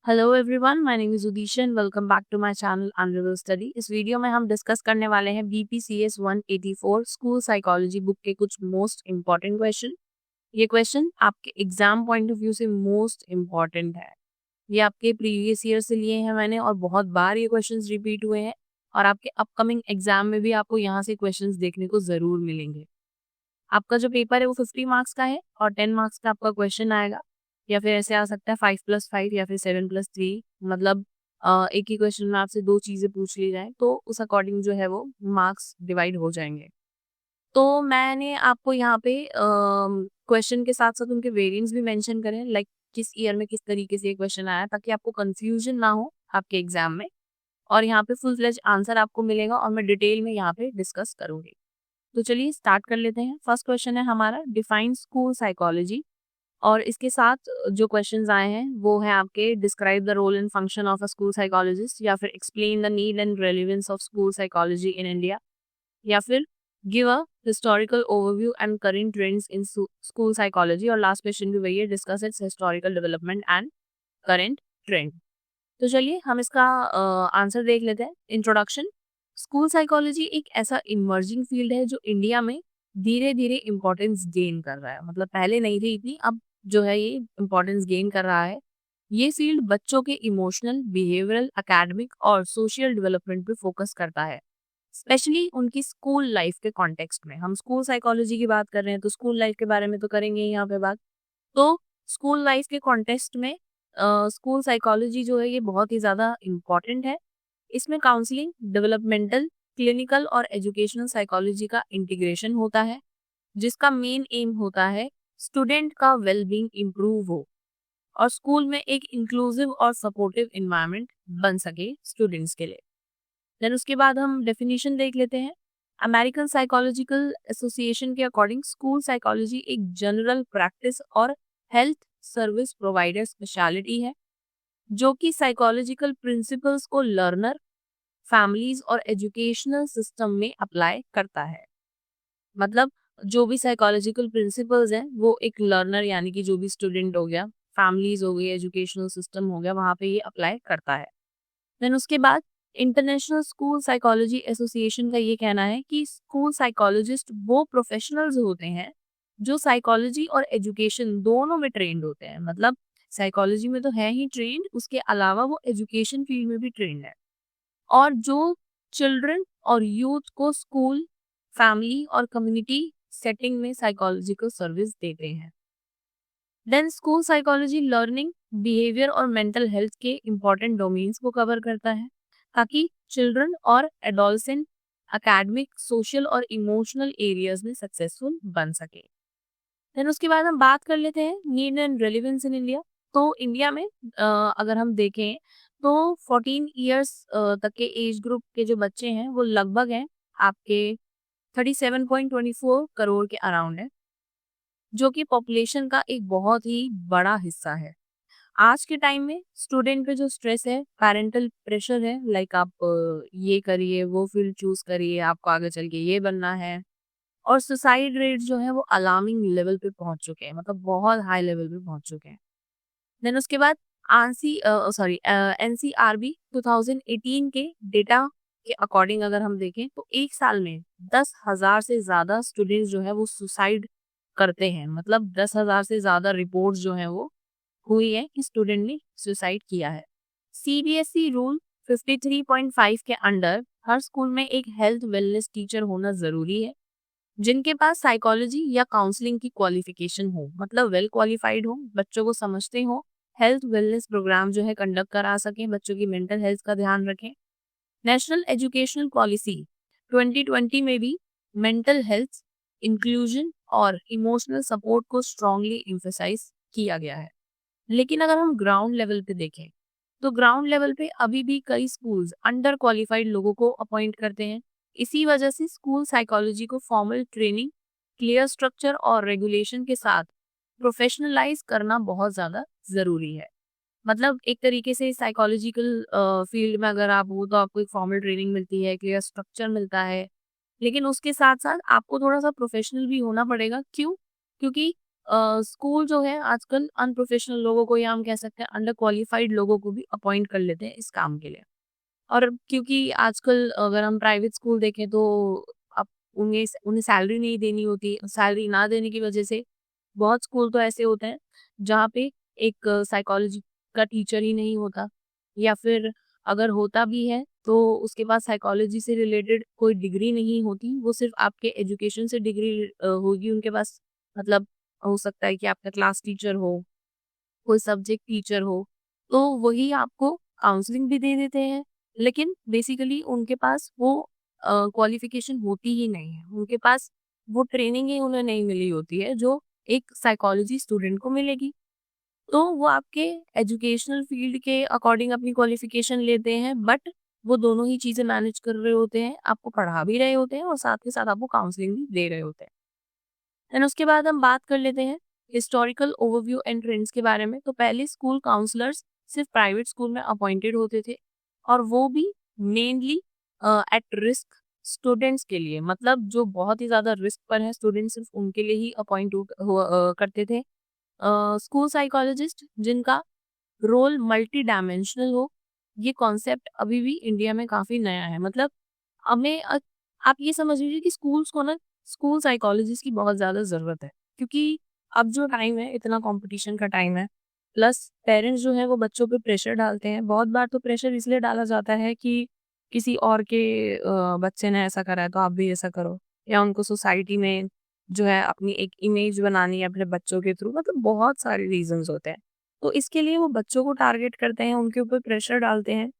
Hello everyone, my name is Udisha and welcome back to my channel unravel study. इस video में हम discuss करने वाले हैं बीपीसीएस 184 स्कूल साइकोलॉजी बुक के कुछ मोस्ट इम्पॉर्टेंट क्वेश्चन। ये क्वेश्चन आपके एग्जाम पॉइंट ऑफ व्यू से मोस्ट इम्पॉर्टेंट है। ये आपके प्रीवियस ईयर से लिए हैं मैंने और बहुत बार ये क्वेश्चंस रिपीट हुए हैं और आपके अपकमिंग एग्जाम में भी आपको यहाँ से क्वेश्चंस देखने को जरूर मिलेंगे। आपका जो पेपर है वो 50 मार्क्स का है और 10 मार्क्स का आपका क्वेश्चन आएगा, या फिर ऐसे आ सकता है 5+5 या फिर 7+3। मतलब एक ही क्वेश्चन में आपसे दो चीजें पूछ ली जाए तो उस अकॉर्डिंग जो है वो मार्क्स डिवाइड हो जाएंगे। तो मैंने आपको यहाँ पे क्वेश्चन के साथ साथ उनके वेरिएंट्स भी मेंशन करें, लाइक किस ईयर में किस तरीके से ये क्वेश्चन आया, ताकि आपको कंफ्यूजन ना हो आपके एग्जाम में। और यहाँ पे फुल फ्लेज आंसर आपको मिलेगा और मैं डिटेल में यहाँ पे डिस्कस करूंगी। तो चलिए स्टार्ट कर लेते हैं। फर्स्ट क्वेश्चन है हमारा डिफाइन स्कूल साइकोलॉजी, और इसके साथ जो क्वेश्चंस आए हैं वो है आपके describe the role and function of a school psychologist, या फिर explain the need and relevance of school psychology in India, या फिर give a historical overview and current trends in school psychology, और लास्ट क्वेश्चन भी वही है, discuss its historical development and current trend. तो चलिए हम इसका आंसर देख लेते हैं। इंट्रोडक्शन। स्कूल साइकोलॉजी एक ऐसा इमर्जिंग फील्ड है जो इंडिया में धीरे धीरे इम्पोर्टेंस गेन कर रहा है। मतलब पहले नहीं थी इतनी, अब जो है ये इम्पोर्टेंस गेन कर रहा है। ये फील्ड बच्चों के इमोशनल, बिहेवियरल, एकेडमिक और सोशल डेवलपमेंट पे फोकस करता है, स्पेशली उनकी स्कूल लाइफ के कॉन्टेक्स्ट में। हम स्कूल साइकोलॉजी की बात कर रहे हैं तो स्कूल लाइफ के बारे में तो करेंगे ही यहाँ पे बात। तो स्कूल लाइफ के कॉन्टेक्स्ट में स्कूल साइकोलॉजी जो है ये बहुत ही ज़्यादा इम्पॉर्टेंट है। इसमें काउंसलिंग, डेवलपमेंटल, क्लिनिकल और एजुकेशनल साइकोलॉजी का इंटीग्रेशन होता है, जिसका मेन एम होता है स्टूडेंट का वेलबींग इम्प्रूव हो और स्कूल में एक इंक्लूसिव और सपोर्टिव इन्वायरमेंट बन सके स्टूडेंट्स के लिए। देन उसके बाद हम डेफिनेशन देख लेते हैं। अमेरिकन साइकोलॉजिकल एसोसिएशन के अकॉर्डिंग स्कूल साइकोलॉजी एक जनरल प्रैक्टिस और हेल्थ सर्विस प्रोवाइडर स्पेशलिटी है जो कि साइकोलॉजिकल प्रिंसिपल्स को लर्नर, फैमिलीज और एजुकेशनल सिस्टम में अप्लाई करता है। मतलब जो भी साइकोलॉजिकल प्रिंसिपल्स हैं वो एक लर्नर यानी कि जो भी स्टूडेंट हो गया, फैमिलीज हो गई, एजुकेशनल सिस्टम हो गया, वहां पे ये अप्लाई करता है। देन उसके बाद इंटरनेशनल स्कूल साइकोलॉजी एसोसिएशन का ये कहना है कि स्कूल साइकोलॉजिस्ट वो प्रोफेशनल्स होते हैं जो साइकोलॉजी और एजुकेशन दोनों में ट्रेंड होते हैं। मतलब साइकोलॉजी में तो है ही ट्रेंड, उसके अलावा वो एजुकेशन फील्ड में भी ट्रेंड है, और जो चिल्ड्रन और यूथ को स्कूल, फैमिली और कम्युनिटी सेटिंग में साइकोलॉजिकल सर्विस देते हैं। Then school psychology learning, behaviour और मेंटल हेल्थ के इंपॉर्टेंट डोमेन्स को कवर करता है ताकि चिल्ड्रन और एडोलसेंट एकेडमिक, सोशल और इमोशनल एरियाज में सक्सेसफुल बन सके। देन उसके बाद हम बात कर लेते हैं need and relevance in India. तो इंडिया में अगर हम देखें तो 14 ईयर्स तक के एज ग्रुप के जो बच्चे हैं वो लगभग हैं आपके 37.24 करोड़ के अराउंड है, जो कि पॉपुलेशन का एक बहुत ही बड़ा हिस्सा है। आज के टाइम में स्टूडेंट पे जो स्ट्रेस है, पेरेंटल प्रेशर है, लाइक आप ये करिए, वो फील्ड चूज करिए, आपको आगे चल के ये बनना है, और सुसाइड रेट जो है वो अलार्मिंग लेवल पे पहुंच चुके हैं, मतलब बहुत हाई लेवल पे पहुंच चुके हैं। देन उसके बाद एनसीआरबी 2018 के डेटा के अकॉर्डिंग अगर हम देखें तो एक साल में 10,000 से ज्यादा स्टूडेंट्स जो है वो सुसाइड करते हैं। मतलब 10,000 से ज्यादा रिपोर्ट्स जो है वो हुई है कि स्टूडेंट ने सुसाइड किया है। सीबीएसई रूल 53.5 के अंडर हर स्कूल में एक हेल्थ वेलनेस टीचर होना जरूरी है जिनके पास साइकोलॉजी या काउंसलिंग की क्वालिफिकेशन हो, मतलब वेल क्वालिफाइड हो, बच्चों को समझते हो, हेल्थ वेलनेस प्रोग्राम जो है कंडक्ट करा सकें, बच्चों की मेंटल हेल्थ का ध्यान रखें। नेशनल एजुकेशनल पॉलिसी 2020 में भी मेंटल हेल्थ, इंक्लूजन और इमोशनल सपोर्ट को स्ट्रांगली एम्फसाइज किया गया है। लेकिन अगर हम ग्राउंड लेवल पे देखें तो ग्राउंड लेवल पे अभी भी कई स्कूल्स अंडर क्वालिफाइड लोगों को अपॉइंट करते हैं। इसी वजह से स्कूल साइकोलॉजी को फॉर्मल ट्रेनिंग, क्लियर स्ट्रक्चर और रेगुलेशन के साथ प्रोफेशनलाइज करना बहुत ज्यादा जरूरी है। मतलब एक तरीके से साइकोलॉजिकल फील्ड में अगर आप हो तो आपको एक फॉर्मल ट्रेनिंग मिलती है, क्लियर स्ट्रक्चर मिलता है, लेकिन उसके साथ साथ आपको थोड़ा सा प्रोफेशनल भी होना पड़ेगा। क्यों? क्योंकि स्कूल जो है आजकल अनप्रोफेशनल लोगों को, या हम कह सकते हैं अंडर क्वालिफाइड लोगों को भी अपॉइंट कर लेते हैं इस काम के लिए। और क्योंकि आजकल अगर हम प्राइवेट स्कूल देखें तो अब उन्हें उन्हें सैलरी नहीं देनी होती। सैलरी ना देने की वजह से बहुत स्कूल तो ऐसे होते हैं जहाँ पे एक साइकोलॉजी का टीचर ही नहीं होता, या फिर अगर होता भी है तो उसके पास साइकोलॉजी से रिलेटेड कोई डिग्री नहीं होती। वो सिर्फ आपके एजुकेशन से डिग्री होगी उनके पास। मतलब हो सकता है कि आपका क्लास टीचर हो, कोई सब्जेक्ट टीचर हो, तो वही आपको काउंसलिंग भी दे देते हैं। लेकिन बेसिकली उनके पास वो क्वालिफिकेशन होती ही नहीं है। उनके पास वो ट्रेनिंग ही उन्हें नहीं मिली होती है जो एक साइकोलॉजी स्टूडेंट को मिलेगी। तो वो आपके एजुकेशनल फील्ड के अकॉर्डिंग अपनी क्वालिफिकेशन लेते हैं, बट वो दोनों ही चीज़ें मैनेज कर रहे होते हैं। आपको पढ़ा भी रहे होते हैं और साथ के साथ आपको काउंसलिंग भी दे रहे होते हैं। देन उसके बाद हम बात कर लेते हैं हिस्टोरिकल ओवरव्यू एंड ट्रेंड्स के बारे में। तो पहले स्कूल काउंसलर्स सिर्फ प्राइवेट स्कूल में अपॉइंटेड होते थे, और वो भी मेनली एट रिस्क स्टूडेंट्स के लिए। मतलब जो बहुत ही ज़्यादा रिस्क पर है स्टूडेंट, सिर्फ उनके लिए ही अपॉइंट करते थे। स्कूल साइकोलॉजिस्ट जिनका रोल मल्टी डायमेंशनल हो, ये कॉन्सेप्ट अभी भी इंडिया में काफ़ी नया है। मतलब हमें आप ये समझ लीजिए कि स्कूल्स को ना स्कूल साइकोलॉजिस्ट की बहुत ज़्यादा ज़रूरत है, क्योंकि अब जो टाइम है इतना कंपटीशन का टाइम है। प्लस पेरेंट्स जो हैं वो बच्चों पे प्रेशर डालते हैं। बहुत बार तो प्रेशर इसलिए डाला जाता है कि किसी और के बच्चे ने ऐसा करा है तो आप भी ऐसा करो, या उनको सोसाइटी में जो है अपनी एक इमेज बनानी है अपने बच्चों के थ्रू। मतलब बहुत सारे रीजंस होते हैं। तो इसके लिए वो बच्चों को टारगेट करते हैं, उनके ऊपर प्रेशर डालते हैं।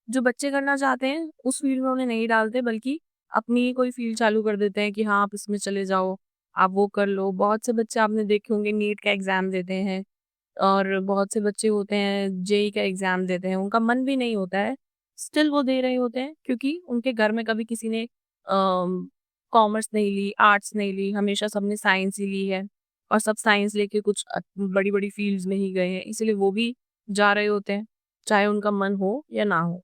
जो बच्चे करना चाहते हैं उस फील्ड में उन्हें नहीं डालते, बल्कि अपनी कोई फील्ड चालू कर देते हैं कि हाँ आप इसमें चले जाओ, आप वो कर लो। बहुत से बच्चे आपने देखे होंगे नीट का एग्जाम देते हैं, और बहुत से बच्चे होते हैं जेई का एग्जाम देते हैं। उनका मन भी नहीं होता है, स्टिल वो दे रहे होते हैं, क्योंकि उनके घर में कभी किसी ने कॉमर्स नहीं ली, आर्ट्स नहीं ली, हमेशा सबने साइंस ही ली है, और सब साइंस लेके कुछ बड़ी बड़ी फील्ड्स में ही गए हैं, इसलिए वो भी जा रहे होते हैं, चाहे उनका मन हो या ना हो।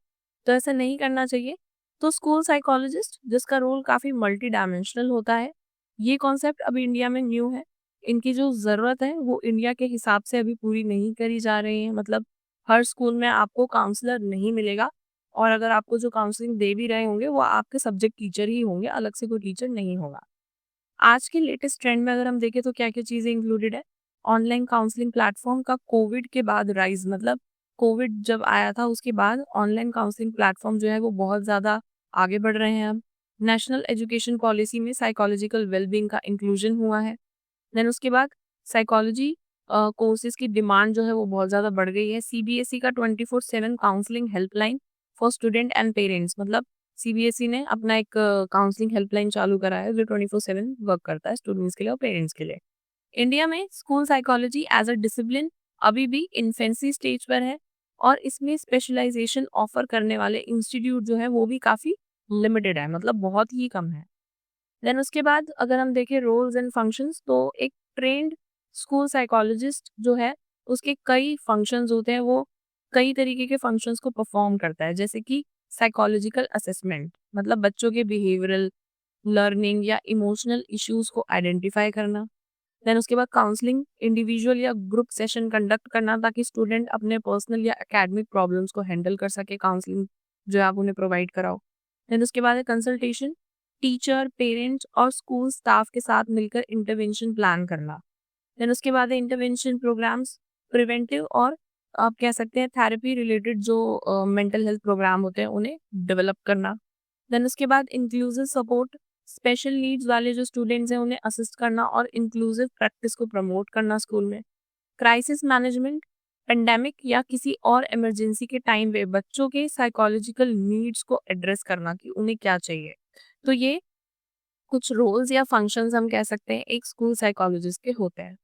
तो ऐसा नहीं करना चाहिए। तो स्कूल साइकोलॉजिस्ट जिसका रोल काफ़ी मल्टी डायमेंशनल होता है, ये कॉन्सेप्ट अभी इंडिया में न्यू है। इनकी जो ज़रूरत है वो इंडिया के हिसाब से अभी पूरी नहीं करी जा रही है। मतलब हर स्कूल में आपको काउंसलर नहीं मिलेगा, और अगर आपको जो काउंसलिंग दे भी रहे होंगे वो आपके सब्जेक्ट टीचर ही होंगे, अलग से कोई टीचर नहीं होगा। आज के लेटेस्ट ट्रेंड में अगर हम देखें तो क्या-क्या चीज़ें इंक्लूडेड है? ऑनलाइन काउंसलिंग प्लेटफॉर्म का कोविड के बाद राइज़। मतलब कोविड जब आया था उसके बाद ऑनलाइन काउंसलिंग प्लेटफॉर्म जो है वो बहुत ज़्यादा आगे बढ़ रहे हैं अब। नेशनल एजुकेशन पॉलिसी में साइकोलॉजिकल वेलबीइंग का इंक्लूजन हुआ है। देन उसके बाद साइकोलॉजी कोर्सेज की डिमांड जो है वो बहुत ज़्यादा बढ़ गई है। सीबीएसई का 24/7 counselling helpline for student and parents. मतलब सीबीएसई ने अपना एक काउंसलिंग हेल्पलाइन चालू करा है जो 24/7 वर्क करता है स्टूडेंट्स के लिए और पेरेंट्स के लिए। इंडिया में school psychology as a discipline अभी भी इन्फेंसी स्टेज पर है, और इसमें स्पेशलाइजेशन ऑफर करने वाले इंस्टीट्यूट जो है वो भी काफ़ी लिमिटेड है, मतलब बहुत ही कम है। देन उसके बाद अगर हम देखें रोल्स एंड फंक्शंस, तो एक ट्रेंड स्कूल साइकोलॉजिस्ट जो है उसके कई फंक्शंस होते हैं। वो कई तरीके के फंक्शंस को परफॉर्म करता है, जैसे कि साइकोलॉजिकल असेसमेंट, मतलब बच्चों के बिहेवियरल, लर्निंग या इमोशनल इश्यूज को आइडेंटिफाई करना। देन उसके बाद काउंसलिंग, इंडिविजुअल या ग्रुप सेशन कंडक्ट करना ताकि स्टूडेंट अपने पर्सनल या एकेडमिक प्रॉब्लम्स को हैंडल कर सके। काउंसलिंग जो है आप उन्हें प्रोवाइड कराओ। देन उसके बाद है कंसल्टेशन, टीचर, पेरेंट्स और स्कूल स्टाफ के साथ मिलकर इंटरवेंशन प्लान करना। देन उसके बाद है इंटरवेंशन प्रोग्राम्स, प्रिवेंटिव और आप कह सकते हैं थेरेपी रिलेटेड जो मेंटल हेल्थ प्रोग्राम होते हैं उन्हें डेवलप करना। देन उसके बाद इंक्लूसिव सपोर्ट, स्पेशल नीड्स वाले जो स्टूडेंट्स हैं उन्हें असिस्ट करना और इंक्लूसिव प्रैक्टिस को प्रमोट करना स्कूल में। क्राइसिस मैनेजमेंट, पेंडेमिक या किसी और इमरजेंसी के टाइम पे बच्चों के साइकोलॉजिकल नीड्स को एड्रेस करना कि उन्हें क्या चाहिए। तो ये कुछ रोल्स या फंक्शंस हम कह सकते हैं एक स्कूल साइकोलॉजिस्ट के होते हैं।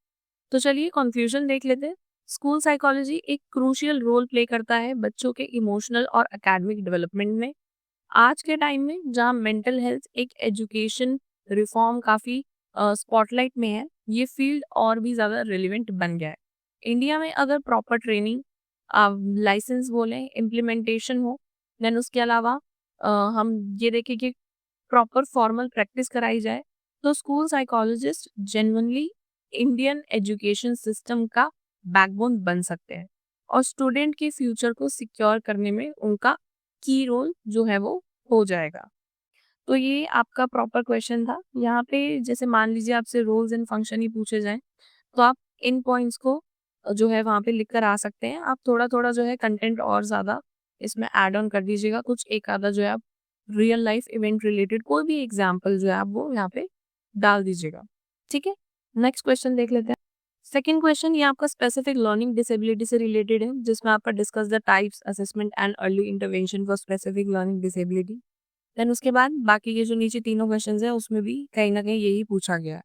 तो चलिए कंक्लूजन देख लेते हैं। स्कूल साइकोलॉजी एक क्रूशियल रोल प्ले करता है बच्चों के इमोशनल और एकेडमिक डेवलपमेंट में। आज के टाइम में जहाँ मेंटल हेल्थ एक एजुकेशन रिफॉर्म काफ़ी स्पॉटलाइट में है, ये फील्ड और भी ज़्यादा रिलेवेंट बन गया है। इंडिया में अगर प्रॉपर ट्रेनिंग, लाइसेंस बोलें, इम्प्लीमेंटेशन हो, देन उसके अलावा हम ये देखें कि प्रॉपर फॉर्मल प्रैक्टिस कराई जाए, तो school psychologist genuinely Indian education system का बैकबोन बन सकते हैं और स्टूडेंट के फ्यूचर को सिक्योर करने में उनका की रोल जो है वो हो जाएगा। तो ये आपका प्रॉपर क्वेश्चन था। यहाँ पे जैसे मान लीजिए आपसे रोल्स एंड फंक्शन ही पूछे जाएं तो आप इन पॉइंट्स को जो है वहाँ पे लिख कर आ सकते हैं। आप थोड़ा थोड़ा जो है कंटेंट और ज़्यादा इसमें ऐड ऑन कर दीजिएगा, कुछ एक आधा जो है आप रियल लाइफ इवेंट रिलेटेड कोई भी एग्जाम्पल जो है आप वो यहाँ पे डाल दीजिएगा। ठीक है, नेक्स्ट क्वेश्चन देख लेते हैं। सेकेंड क्वेश्चन ये आपका स्पेसिफिक लर्निंग डिसेबिलिटी से रिलेटेड है, जिसमें आपका discuss the types assessment and early intervention for specific learning disability. Then उसके बाद बाकी के जो नीचे तीनों क्वेश्चंस है उसमें भी कहीं ना कहीं यही पूछा गया है।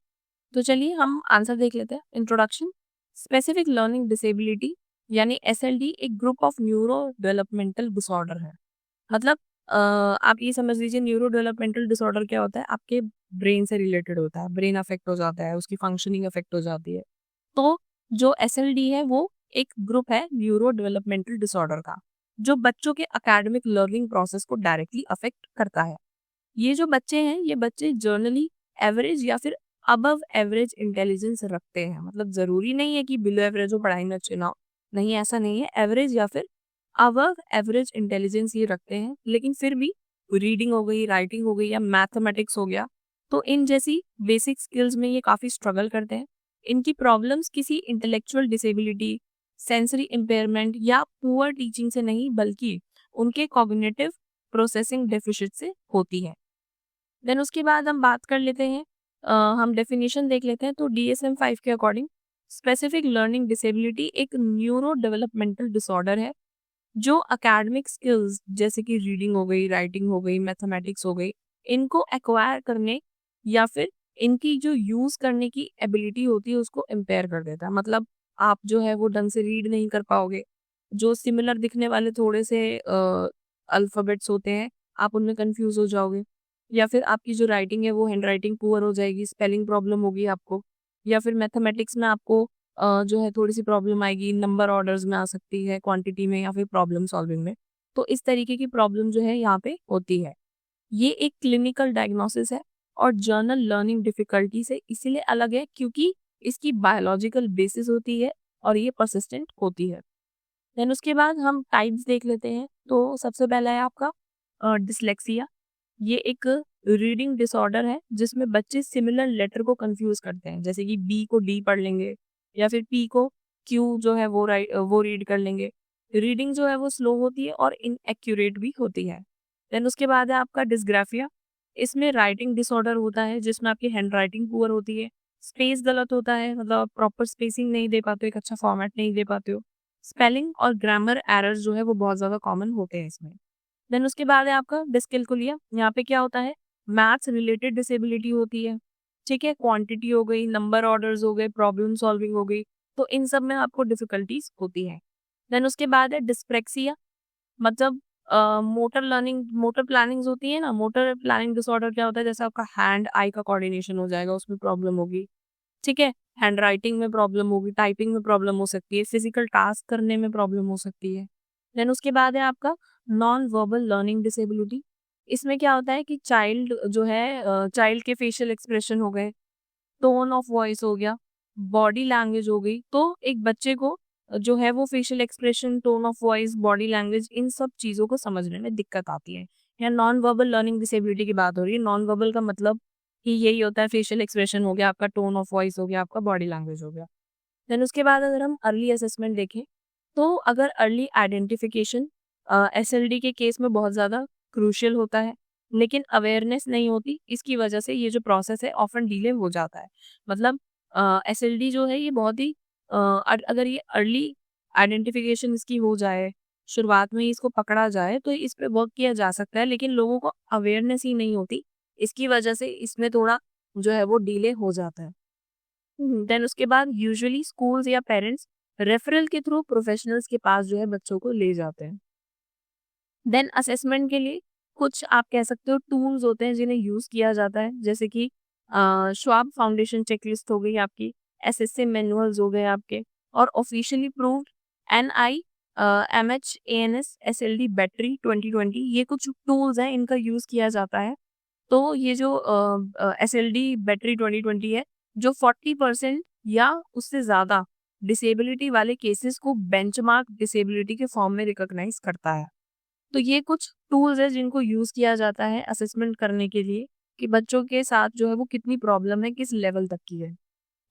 तो चलिए हम आंसर देख लेते हैं। इंट्रोडक्शन। स्पेसिफिक लर्निंग डिसेबिलिटी यानी एसएलडी एक group of neuro developmental disorder है। मतलब आप ये समझ लीजिए न्यूरो डेवलपमेंटल डिसऑर्डर क्या होता है, आपके ब्रेन से रिलेटेड होता है, ब्रेन अफेक्ट हो जाता है, उसकी फंक्शनिंग अफेक्ट हो जाती है। तो जो एसएलडी है वो एक ग्रुप है न्यूरो डेवलपमेंटल डिसऑर्डर का, जो बच्चों के एकेडमिक लर्निंग प्रोसेस को डायरेक्टली अफेक्ट करता है। ये जो बच्चे हैं ये बच्चे जर्नली एवरेज या फिर अबव एवरेज इंटेलिजेंस रखते हैं। मतलब जरूरी नहीं है कि बिलो एवरेज हो, पढ़ाई में अच्छे ना हो, नहीं ऐसा नहीं है, एवरेज या फिर अबव एवरेज इंटेलिजेंस ये रखते हैं। लेकिन फिर भी रीडिंग हो गई, राइटिंग हो गई या मैथमेटिक्स हो गया, तो इन जैसी बेसिक स्किल्स में ये काफी स्ट्रगल करते हैं। इनकी प्रॉब्लम्स किसी इंटेलेक्चुअल डिसेबिलिटी, सेंसरी इम्पेयरमेंट या पुअर टीचिंग से नहीं बल्कि उनके कॉग्निटिव प्रोसेसिंग डेफिशिट से होती है। देन उसके बाद हम बात कर लेते हैं, हम डेफिनेशन देख लेते हैं। तो DSM-5 के अकॉर्डिंग स्पेसिफिक लर्निंग डिसेबिलिटी एक न्यूरो डेवलपमेंटल डिसऑर्डर है जो अकेडमिक स्किल्स जैसे कि रीडिंग हो गई, राइटिंग हो गई, मैथमेटिक्स हो गई, इनको एक्वायर करने या फिर इनकी जो यूज करने की एबिलिटी होती है उसको इम्पेयर कर देता है। मतलब आप जो है वो ढंग से रीड नहीं कर पाओगे, जो सिमिलर दिखने वाले थोड़े से अल्फाबेट्स होते हैं आप उनमें कंफ्यूज हो जाओगे, या फिर आपकी जो राइटिंग है वो हैंड राइटिंग पुअर हो जाएगी, स्पेलिंग प्रॉब्लम होगी आपको, या फिर मैथमेटिक्स में आपको जो है थोड़ी सी प्रॉब्लम आएगी, नंबर ऑर्डर्स में आ सकती है, क्वांटिटी में या फिर प्रॉब्लम सॉल्विंग में। तो इस तरीके की प्रॉब्लम जो है यहाँ पे होती है। ये एक क्लिनिकल डायग्नोसिस है और जर्नल लर्निंग डिफिकल्टी से इसीलिए अलग है क्योंकि इसकी बायोलॉजिकल बेसिस होती है और ये परसिस्टेंट होती है। देन उसके बाद हम टाइप्स देख लेते हैं। तो सबसे पहला है आपका डिसलेक्सिया। ये एक रीडिंग डिसऑर्डर है जिसमें बच्चे सिमिलर लेटर को कंफ्यूज करते हैं, जैसे कि बी को डी पढ़ लेंगे या फिर पी को क्यू जो है वो रीड कर लेंगे। रीडिंग जो है वो स्लो होती है और इनएक्यूरेट भी होती है। देन उसके बाद है आपका डिस्ग्राफिया। इसमें राइटिंग डिसऑर्डर होता है जिसमें आपकी हैंड राइटिंग पुअर होती है, स्पेस गलत होता है, मतलब प्रॉपर स्पेसिंग नहीं दे पाते हो, एक अच्छा फॉर्मेट नहीं दे पाते हो, स्पेलिंग और ग्रामर एरर्स जो है वो बहुत ज्यादा कॉमन होते हैं इसमें। देन उसके बाद है आपका डिस्कैल्कुलिया। यहाँ पे क्या होता है, मैथ्स रिलेटेड डिसेबिलिटी होती है। ठीक है, क्वांटिटी हो गई, नंबर ऑर्डर्स हो गए, प्रॉब्लम सॉल्विंग हो गई, तो इन सब में आपको डिफिकल्टीज होती है। देन उसके बाद है डिस्प्रेक्सिया। मतलब मोटर लर्निंग, मोटर प्लानिंग्स होती है ना, मोटर प्लानिंग डिसऑर्डर क्या होता है, जैसे आपका हैंड आई का कोऑर्डिनेशन हो जाएगा, उसमें प्रॉब्लम होगी। ठीक है, हैंड राइटिंग में प्रॉब्लम होगी, टाइपिंग में प्रॉब्लम हो सकती है, फिजिकल टास्क करने में प्रॉब्लम हो सकती है। देन उसके बाद है आपका नॉन वर्बल लर्निंग डिसेबिलिटी। इसमें क्या होता है कि चाइल्ड जो है, चाइल्ड के फेशियल एक्सप्रेशन हो गए, टोन ऑफ वॉइस हो गया, बॉडी लैंग्वेज हो गई, तो एक बच्चे को जो है वो facial expression, tone of voice, body language, इन सब चीजों को समझने में दिक्कत आती है। यहाँ नॉन वर्बल लर्निंग डिसेबिलिटी की बात हो रही है। नॉन वर्बल का मतलब कि यही होता है, फेशियल एक्सप्रेशन हो गया आपका, टोन ऑफ वॉइस हो गया आपका, बॉडी लैंग्वेज हो गया। देन उसके बाद अगर हम अर्ली असेसमेंट देखें तो अगर अर्ली आइडेंटिफिकेशन एसएलडी के केस में बहुत ज़्यादा क्रूशियल होता है, लेकिन अवेयरनेस नहीं होती, इसकी वजह से ये जो प्रोसेस है ऑफन डिले हो जाता है। मतलब एसएलडी जो है ये बहुत ही अगर ये अर्ली आइडेंटिफिकेशन इसकी हो जाए, शुरुआत में ही इसको पकड़ा जाए तो इस पे वर्क किया जा सकता है, लेकिन लोगों को अवेयरनेस ही नहीं होती, इसकी वजह से इसमें थोड़ा जो है वो डिले हो जाता है। देन उसके बाद यूजुअली स्कूल्स या पेरेंट्स रेफरल के थ्रू प्रोफेशनल्स के पास जो है बच्चों को ले जाते हैं। देन असेसमेंट के लिए कुछ आप कह सकते हो टूल्स होते हैं जिन्हें यूज किया जाता है, जैसे कि श्वाब फाउंडेशन चेकलिस्ट हो गई आपकी, एसएससी मैनुअल्स हो गए आपके, और officially proved NI MH ANS SLD battery 2020, ये कुछ टूल्स हैं, इनका यूज किया जाता है। तो ये जो SLD बैटरी 2020 है, जो 40% या उससे ज़्यादा डिसेबिलिटी वाले केसेस को बेंचमार्क डिसेबिलिटी के फॉर्म में रिकॉग्नाइज करता है। तो ये कुछ टूल्स है जिनको यूज़ किया जाता है असेसमेंट करने के लिए कि बच्चों के साथ जो है वो कितनी प्रॉब्लम है, किस लेवल तक की है।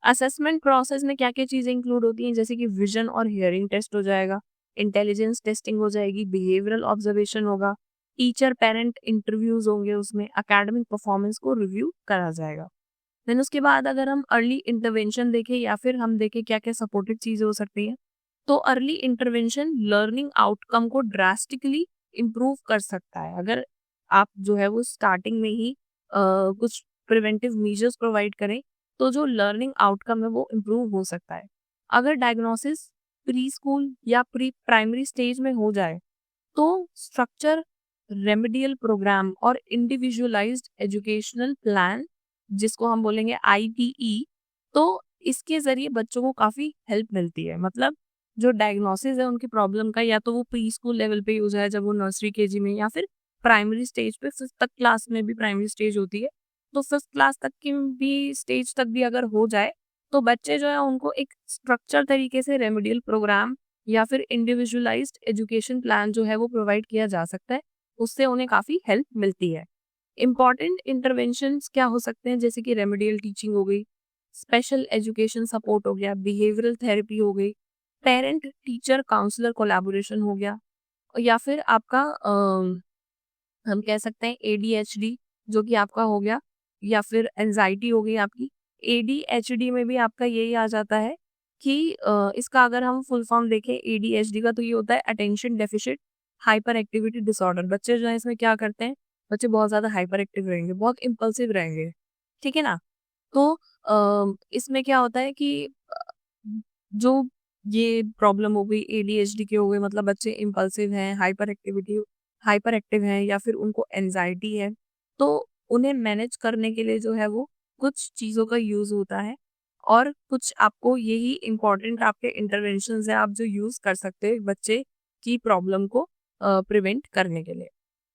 असेसमेंट प्रोसेस में क्या-क्या चीज़ें इंक्लूड होती हैं, जैसे कि विजन और हियरिंग टेस्ट हो जाएगा, इंटेलिजेंस टेस्टिंग हो जाएगी, बिहेवियरल ऑब्जर्वेशन होगा, टीचर पेरेंट इंटरव्यूज़ होंगे, उसमें एकेडमिक परफॉर्मेंस को रिव्यू करा जाएगा। देन उसके बाद अगर हम अर्ली इंटरवेंशन देखें या फिर हम देखें क्या-क्या सपोर्टिव चीज़ें हो सकती हैं, तो अर्ली इंटरवेंशन लर्निंग आउटकम को ड्रास्टिकली इम्प्रूव कर सकता है। अगर आप जो है वो स्टार्टिंग में ही कुछ प्रिवेंटिव मेजर्स प्रोवाइड करें, तो जो लर्निंग आउटकम है वो इम्प्रूव हो सकता है। अगर डायग्नोसिस प्री स्कूल या प्री प्राइमरी स्टेज में हो जाए, तो स्ट्रक्चर रेमेडियल प्रोग्राम और इंडिविजुअलाइज्ड एजुकेशनल प्लान, जिसको हम बोलेंगे IPE, तो इसके ज़रिए बच्चों को काफ़ी हेल्प मिलती है। मतलब जो डायग्नोसिस है उनकी प्रॉब्लम का, या तो वो प्री स्कूल लेवल पे ही हो जाए जब वो नर्सरी केजी में, या फिर प्राइमरी स्टेज पे 5th तक क्लास में भी प्राइमरी स्टेज होती है। तो 5th क्लास तक की भी स्टेज तक भी अगर हो जाए, तो बच्चे जो है उनको एक स्ट्रक्चर तरीके से रेमेडियल प्रोग्राम या फिर इंडिविजुअलाइज्ड एजुकेशन प्लान जो है वो प्रोवाइड किया जा सकता है। उससे उन्हें काफ़ी हेल्प मिलती है। इम्पॉर्टेंट इंटरवेंशंस क्या हो सकते हैं, जैसे कि रेमेडियल टीचिंग हो गई, स्पेशल एजुकेशन सपोर्ट हो गया, बिहेवियरल थेरेपी हो गई, पेरेंट टीचर काउंसलर कोलैबोरेशन हो गया, या फिर आपका हम कह सकते हैं ADHD जो कि आपका हो गया, या फिर एंजाइटी हो गई आपकी। ADHD में भी आपका यही आ जाता है कि इसका अगर हम फुल फॉर्म देखें ADHD का, तो ये होता है attention deficit hyper activity disorder. बच्चे जो है इसमें क्या करते हैं, बच्चे बहुत ज़्यादा हाइपर एक्टिव रहेंगे, बहुत इम्पल्सिव रहेंगे, ठीक है ना। तो इसमें क्या होता है कि जो ये प्रॉब्लम हो गई ADHD के हो गए, मतलब बच्चे इम्पल्सिव हैं, हाइपर एक्टिव हैं, या फिर उनको एंजाइटी है, तो उन्हें मैनेज करने के लिए जो है वो कुछ चीज़ों का यूज़ होता है, और कुछ आपको यही इम्पोर्टेंट आपके इंटरवेंशंस हैं आप जो यूज़ कर सकते हैं बच्चे की प्रॉब्लम को प्रिवेंट करने के लिए।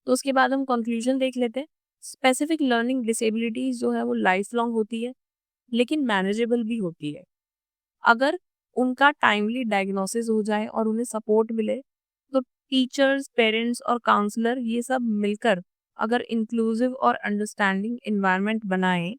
तो उसके बाद हम कंक्लूजन देख लेते हैं। स्पेसिफिक लर्निंग डिसेबिलिटीज जो है वो लाइफ लॉन्ग होती है, लेकिन मैनेजेबल भी होती है। अगर उनका टाइमली डायग्नोसिस हो जाए और उन्हें सपोर्ट मिले, तो टीचर्स, पेरेंट्स और काउंसलर ये सब मिलकर अगर इंक्लूसिव और अंडरस्टैंडिंग इन्वायरमेंट बनाएं,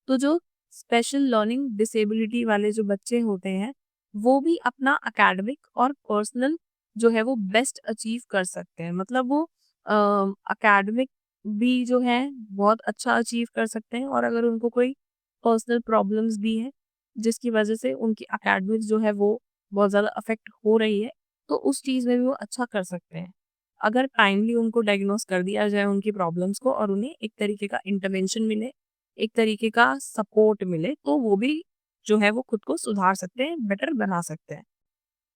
तो जो स्पेशल लर्निंग डिसेबिलिटी वाले जो बच्चे होते हैं, वो भी अपना एकेडमिक और पर्सनल जो है वो बेस्ट अचीव कर सकते हैं। मतलब वो एकेडमिक भी जो है बहुत अच्छा अचीव कर सकते हैं, और अगर उनको कोई पर्सनल प्रॉब्लम्स भी हैं जिसकी वजह से उनकी एकेडमिक्स जो है वो बहुत ज़्यादा अफेक्ट हो रही है, तो उस चीज़ में भी वो अच्छा कर सकते हैं। अगर टाइमली उनको डायग्नोस कर दिया जाए उनकी प्रॉब्लम्स को, और उन्हें एक तरीके का इंटरवेंशन मिले, एक तरीके का सपोर्ट मिले, तो वो भी जो है वो खुद को सुधार सकते हैं, बेटर बना सकते हैं।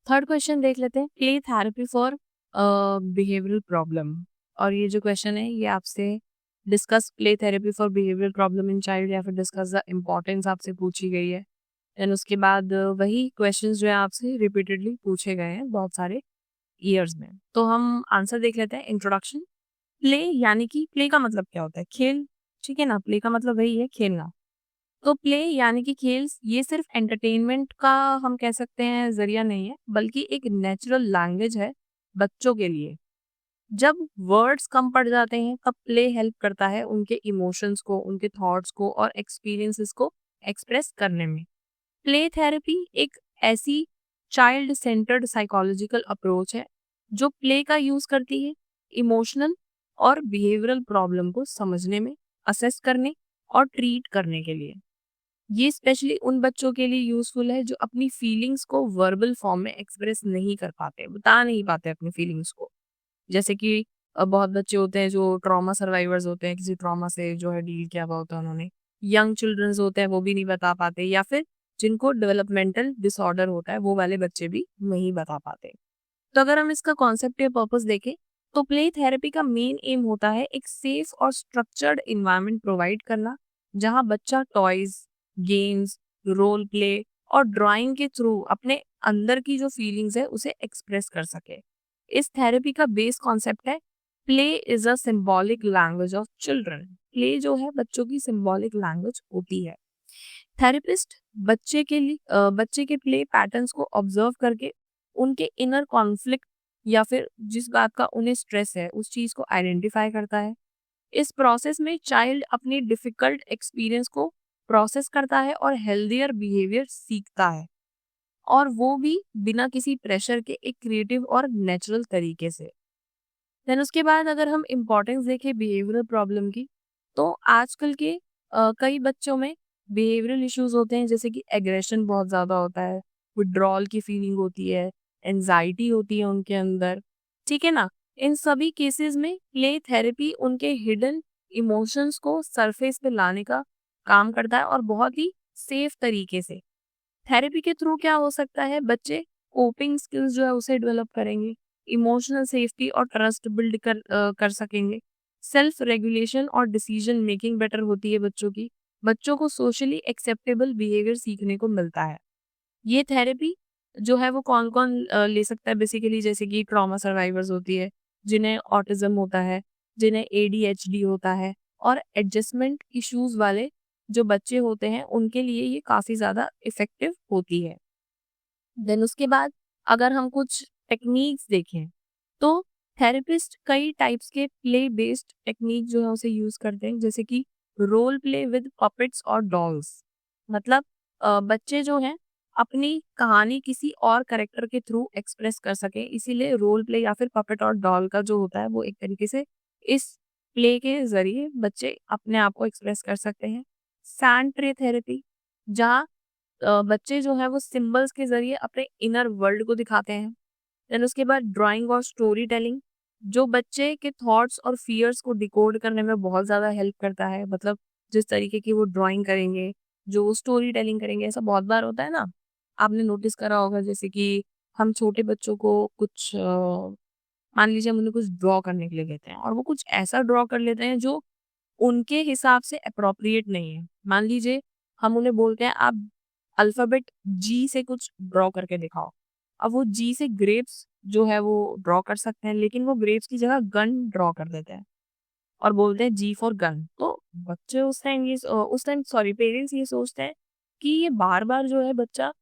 थर्ड क्वेश्चन देख लेते हैं, play therapy for behavioural problem. और ये जो क्वेश्चन है ये आपसे discuss play therapy for behavioural problem in child, या फिर डिस्कस द इम्पोर्टेंस आपसे पूछी गई है। देन उसके बाद वही क्वेश्चंस जो है आपसे रिपीटेडली पूछे गए हैं बहुत सारे ईयर्स में। तो हम आंसर देख लेते हैं। इंट्रोडक्शन। प्ले यानी कि प्ले का मतलब क्या होता है, खेल, ठीक है ना। प्ले का मतलब वही है, खेलना। तो प्ले यानी कि खेल, ये सिर्फ एंटरटेनमेंट का हम कह सकते हैं जरिया नहीं है, बल्कि एक नेचुरल लैंग्वेज है बच्चों के लिए। जब वर्ड्स कम पड़ जाते हैं, तब प्ले हेल्प करता है उनके इमोशंस को, उनके थॉट्स को और एक्सपीरियंसेस को एक्सप्रेस करने में। प्ले थेरेपी एक ऐसी चाइल्ड सेंटर्ड साइकोलॉजिकल अप्रोच है जो प्ले का यूज करती है इमोशनल और बिहेवियरल प्रॉब्लम को समझने में, असेस करने और ट्रीट करने के लिए। ये स्पेशली उन बच्चों के लिए यूजफुल है जो अपनी फीलिंग्स को वर्बल फॉर्म में एक्सप्रेस नहीं कर पाते, बता नहीं पाते अपनी फीलिंग्स को। जैसे कि बहुत बच्चे होते हैं जो ट्रॉमा सर्वाइवर्स होते हैं, किसी ट्रॉमा से जो है डील किया हुआ होता है उन्होंने। यंग चिल्ड्रंस होते हैं वो भी नहीं बता पाते, या फिर जिनको डेवलपमेंटल डिसऑर्डर होता है वो वाले बच्चे भी नहीं बता पाते। तो अगर हम इसका कॉन्सेप्ट या पर्पस देखें, तो प्ले थेरेपी का मेन एम होता है एक सेफ और स्ट्रक्चर्ड इन्वायरमेंट प्रोवाइड करना, जहां बच्चा टॉयज, गेम्स, रोल प्ले और ड्राइंग के थ्रू अपने अंदर की जो फीलिंग्स है उसे एक्सप्रेस कर सके। इस थेरेपी का बेस कॉन्सेप्ट है play is a symbolic language of children. Play जो है बच्चों की सिंबॉलिक लैंग्वेज होती है। थेरेपिस्ट बच्चे के प्ले पैटर्न्स को ऑब्जर्व करके उनके इनर कॉन्फ्लिक्ट या फिर जिस बात का उन्हें स्ट्रेस है उस चीज को आइडेंटिफाई करता है। इस प्रोसेस में चाइल्ड अपनी डिफिकल्ट एक्सपीरियंस को प्रोसेस करता है और हेल्दियर बिहेवियर सीखता है, और वो भी बिना किसी प्रेशर के एक क्रिएटिव और नेचुरल तरीके से। देन उसके बाद अगर हम इम्पोर्टेंस देखें बिहेवियरल प्रॉब्लम की, तो आजकल के कई बच्चों में बिहेवियरल इश्यूज होते हैं, जैसे कि एग्रेशन बहुत ज़्यादा होता है, विड्रॉल की फीलिंग होती है, एंजाइटी होती है उनके अंदर, ठीक है ना। इन सभी केसेस में प्ले थेरेपी उनके हिडन इमोशंस को सरफेस पे लाने का काम करता है, और बहुत ही सेफ तरीके से। थेरेपी के थ्रू क्या हो सकता है, बच्चे कोपिंग स्किल्स जो है उसे डेवलप करेंगे, इमोशनल सेफ्टी और ट्रस्ट बिल्ड कर सकेंगे, सेल्फ रेगुलेशन और डिसीजन मेकिंग बेटर होती है बच्चों की, बच्चों को सोशली एक्सेप्टेबल बिहेवियर सीखने को मिलता है। ये थेरेपी जो है वो कौन कौन ले सकता है बेसिकली, जैसे कि ट्रॉमा सर्वाइवर्स होती है, जिन्हें ऑटिज्म होता है, जिन्हें एडीएचडी होता है, और एडजस्टमेंट इश्यूज वाले जो बच्चे होते हैं उनके लिए ये काफी ज्यादा इफेक्टिव होती है। देन उसके बाद अगर हम कुछ टेक्निक्स देखें, तो थेरेपिस्ट कई टाइप्स के प्ले बेस्ड टेक्निक जो है उसे यूज करते हैं, जैसे कि रोल प्ले विद पपेट्स और डॉल्स। मतलब बच्चे जो हैं अपनी कहानी किसी और करेक्टर के थ्रू एक्सप्रेस कर सके, इसीलिए रोल प्ले या फिर पपेट और डॉल का जो होता है वो एक तरीके से इस प्ले के जरिए बच्चे अपने आप को एक्सप्रेस कर सकते हैं। सैंड ट्रे थेरेपी, जहाँ बच्चे जो है वो सिंबल्स के जरिए अपने इनर वर्ल्ड को दिखाते हैं। देन उसके बाद ड्राइंग और स्टोरी टेलिंग, जो बच्चे के थॉट्स और फियर्स को डिकोड करने में बहुत ज़्यादा हेल्प करता है। मतलब जिस तरीके की वो ड्राइंग करेंगे, जो स्टोरी टेलिंग करेंगे, ऐसा बहुत बार होता है ना, आपने नोटिस करा होगा, जैसे कि हम छोटे बच्चों को कुछ मान लीजिए हम उन्हें कुछ ड्रॉ करने के लिए कहते हैं, और वो कुछ ऐसा ड्रॉ कर लेते हैं जो उनके हिसाब से अप्रोप्रिएट नहीं है। मान लीजिए हम उन्हें बोलते हैं आप अल्फाबेट जी से कुछ ड्रॉ करके दिखाओ, अब वो जी से ग्रेप्स जो है वो ड्रॉ कर सकते हैं, लेकिन वो ग्रेप्स की जगह गन ड्रॉ कर देते हैं और बोलते हैं जी फॉर गन। तो बच्चे उस टाइम सॉरी पेरेंट्स ये सोचते हैं कि ये बार बार जो है बच्चा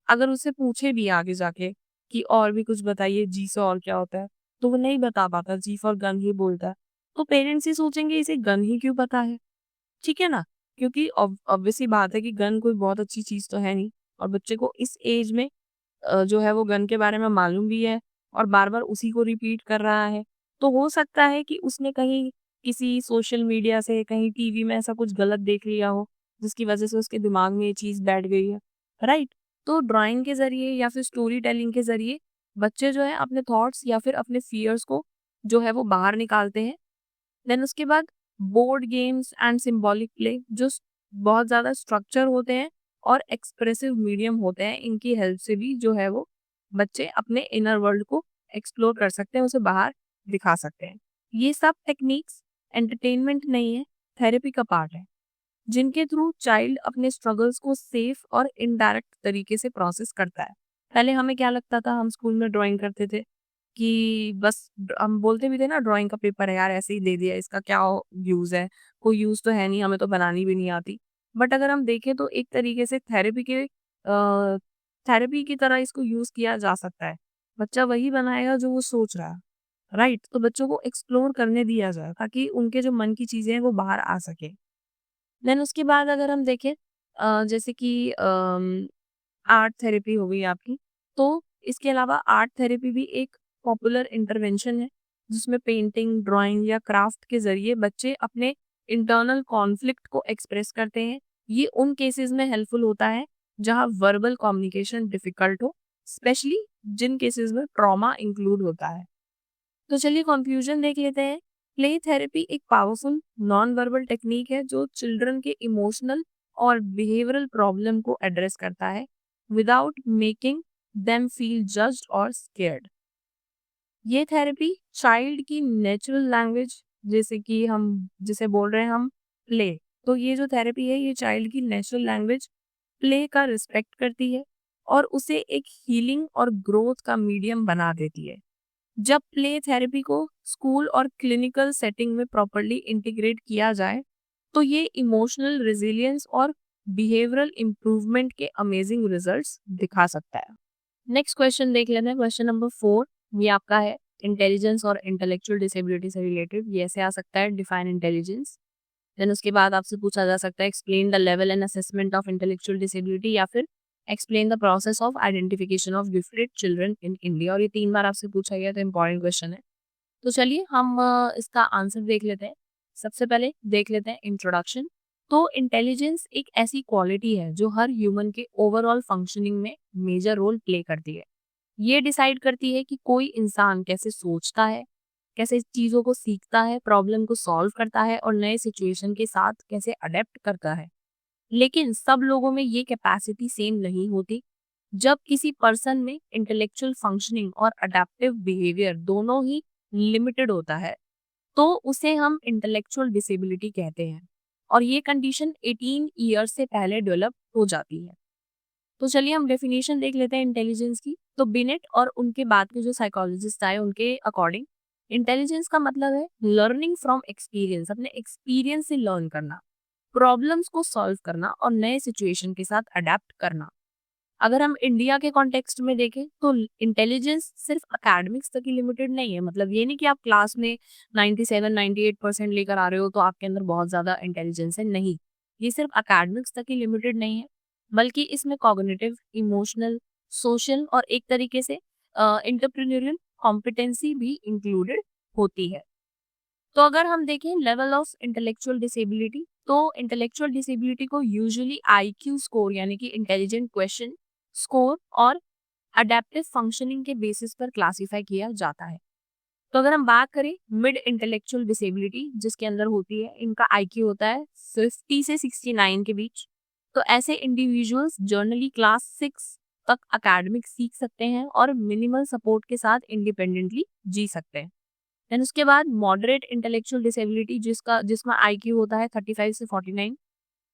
अगर उससे पूछे भी आगे जाके कि और भी कुछ बताइए जी से और क्या होता है, तो वो नहीं बता पाता, जी फॉर गन ही बोलता है। तो पेरेंट्स ही सोचेंगे इसे गन ही क्यों पता है, ठीक है ना। क्योंकि ऑब्वियसली बात है कि गन कोई बहुत अच्छी चीज तो है नहीं, और बच्चे को इस एज में जो है वो गन के बारे में मालूम भी है और बार बार उसी को रिपीट कर रहा है। तो हो सकता है कि उसने कहीं किसी सोशल मीडिया से, कहीं टीवी में ऐसा कुछ गलत देख लिया हो, जिसकी वजह से उसके दिमाग में ये चीज बैठ गई है, राइट। तो ड्राइंग के जरिए या फिर स्टोरी टेलिंग के जरिए बच्चे जो है अपने थॉट्स या फिर अपने फियर्स को जो है वो बाहर निकालते हैं। देन उसके बाद board games and symbolic play, जो बहुत ज्यादा स्ट्रक्चर होते हैं और एक्सप्रेसिव मीडियम होते हैं, इनकी हेल्प से भी जो है वो बच्चे अपने इनर वर्ल्ड को एक्सप्लोर कर सकते हैं, उसे बाहर दिखा सकते हैं। ये सब टेक्निक्स एंटरटेनमेंट नहीं है, थेरेपी का पार्ट है, जिनके थ्रू चाइल्ड अपने स्ट्रगल्स को सेफ और इनडायरेक्ट तरीके से प्रोसेस करता है। पहले हमें क्या लगता था, हम स्कूल में ड्राइंग करते थे कि बस हम बोलते भी थे ना ड्राइंग का पेपर है यार, ऐसे ही दे दिया, इसका क्या यूज है, कोई यूज तो है नहीं, हमें तो बनानी भी नहीं आती। बट अगर हम देखें तो एक तरीके से थेरेपी की तरह इसको यूज किया जा सकता है। बच्चा वही बनाएगा जो वो सोच रहा है, राइट। तो बच्चों को एक्सप्लोर करने दिया जाए ताकि उनके जो मन की चीजें हैं वो बाहर आ सके। देन उसके बाद अगर हम देखें जैसे कि आर्ट थेरेपी हो गई आपकी, तो इसके अलावा आर्ट थेरेपी भी एक पॉपुलर इंटरवेंशन है, जिसमें पेंटिंग, ड्राइंग या क्राफ्ट के जरिए बच्चे अपने इंटरनल कॉन्फ्लिक्ट को एक्सप्रेस करते हैं। ये उन केसेस में हेल्पफुल होता है जहां वर्बल कम्युनिकेशन डिफिकल्ट हो, स्पेशली जिन केसेस में ट्रॉमा इंक्लूड होता है। तो चलिए कंक्लूजन देख लेते हैं। प्ले थेरेपी एक पावरफुल नॉन वर्बल टेक्निक है जो चिल्ड्रन के इमोशनल और बिहेवियरल प्रॉब्लम को एड्रेस करता है without making them feel judged और स्केयर्ड। ये थेरेपी चाइल्ड की नेचुरल लैंग्वेज, जैसे कि हम जिसे बोल रहे हैं हम प्ले, तो ये जो थेरेपी है ये चाइल्ड की नेचुरल लैंग्वेज प्ले का रिस्पेक्ट करती है और उसे एक हीलिंग और ग्रोथ का मीडियम बना देती है। जब प्ले थेरेपी को स्कूल और क्लिनिकल सेटिंग में प्रॉपरली इंटीग्रेट किया जाए, तो ये इमोशनल रेजिलियंस और बिहेवियरल इम्प्रूवमेंट के अमेजिंग रिजल्ट्स दिखा सकता है। नेक्स्ट क्वेश्चन देख लेते हैं, क्वेश्चन नंबर 4। ये आपका है इंटेलिजेंस और इंटेलेक्चुअल डिसेबिलिटी से रिलेटेड। ये ऐसे आ सकता है, डिफाइन इंटेलिजेंस। देन उसके बाद आपसे पूछा जा सकता है explain the level and assessment of intellectual disability, या फिर explain the process of identification of gifted children in India. और ये 3 बार आपसे पूछा गया, तो इंपॉर्टेंट क्वेश्चन है। तो चलिए हम इसका आंसर देख लेते हैं। सबसे पहले देख लेते हैं इंट्रोडक्शन। तो इंटेलिजेंस एक ऐसी क्वालिटी है जो हर ह्यूमन के ओवरऑल फंक्शनिंग में मेजर रोल प्ले करती है। ये डिसाइड करती है कि कोई इंसान कैसे सोचता है, कैसे चीजों को सीखता है, प्रॉब्लम को सॉल्व करता है और नए सिचुएशन के साथ कैसे अडेप्ट करता है। लेकिन सब लोगों में ये कैपेसिटी सेम नहीं होती। जब किसी पर्सन में इंटेलेक्चुअल फंक्शनिंग और अडेप्टिव बिहेवियर दोनों ही लिमिटेड होता है, तो उसे हम इंटेलेक्चुअल डिसेबिलिटी कहते हैं, और ये कंडीशन 18 ईयर्स से पहले डेवलप हो जाती है। तो चलिए हम डेफिनेशन देख लेते हैं इंटेलिजेंस की। तो बिनेट और उनके बाद के जो साइकोलॉजिस्ट आए उनके अकॉर्डिंग इंटेलिजेंस का मतलब है लर्निंग फ्रॉम एक्सपीरियंस, अपने एक्सपीरियंस से लर्न करना, प्रॉब्लम्स को सॉल्व करना और नए सिचुएशन के साथ अडेप्ट करना। अगर हम इंडिया के कॉन्टेक्स्ट में देखें तो इंटेलिजेंस सिर्फ अकेडमिक्स तक ही लिमिटेड नहीं है। मतलब ये नहीं कि आप क्लास में 97-98% लेकर आ रहे हो तो आपके अंदर बहुत ज्यादा इंटेलिजेंस है, नहीं। ये सिर्फ अकेडमिक्स तक ही लिमिटेड नहीं है, बल्कि इसमें कॉग्निटिव, इमोशनल, सोशल और एक तरीके से एंटरप्रेन्योरियल कॉम्पिटेंसी भी इंक्लूडेड होती है। तो अगर हम देखें लेवल ऑफ इंटेलेक्चुअल डिसेबिलिटी, तो इंटेलेक्चुअल डिसेबिलिटी को यूजुअली आईक्यू स्कोर यानी कि इंटेलिजेंट क्वेश्चन स्कोर और अडेप्टिव फंक्शनिंग के बेसिस पर क्लासिफाई किया जाता है। तो अगर हम बात करें मिड इंटेलेक्चुअल डिसेबिलिटी जिसके अंदर होती है, इनका आईक्यू होता है 50 से 69 के बीच। तो ऐसे इंडिविजुअल्स जर्नली क्लास 6 तक अकेडमिक सीख सकते हैं और मिनिमल सपोर्ट के साथ इंडिपेंडेंटली जी सकते हैं। देन उसके बाद मॉडरेट इंटेलेक्चुअल डिसेबिलिटी जिसमें आईक्यू होता है 35 से 49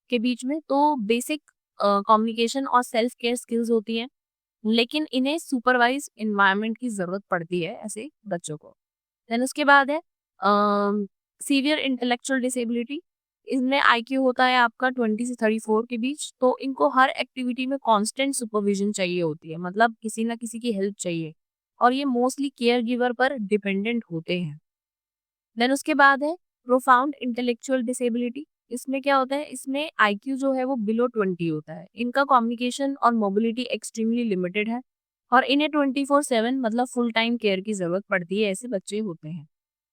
के बीच में। तो बेसिक कम्युनिकेशन और सेल्फ केयर स्किल्स होती हैं, लेकिन इन्हें सुपरवाइज इन्वायरमेंट की जरूरत पड़ती है ऐसे बच्चों को। देन उसके बाद है सीवियर इंटेलेक्चुअल डिसेबिलिटी। इसमें आईक्यू होता है आपका 20 से 34 के बीच। तो इनको हर एक्टिविटी में कांस्टेंट सुपरविजन चाहिए होती है, मतलब किसी ना किसी की हेल्प चाहिए, और ये मोस्टली केयर गिवर पर डिपेंडेंट होते हैं। देन उसके बाद है प्रोफाउंड इंटेलेक्चुअल डिसेबिलिटी। इसमें क्या होता है, इसमें आईक्यू जो है वो बिलो 20 होता है। इनका कम्युनिकेशन और मोबिलिटी एक्सट्रीमली लिमिटेड है और इन्हें 24/7 मतलब फुल टाइम केयर की जरूरत पड़ती है, ऐसे बच्चे होते हैं।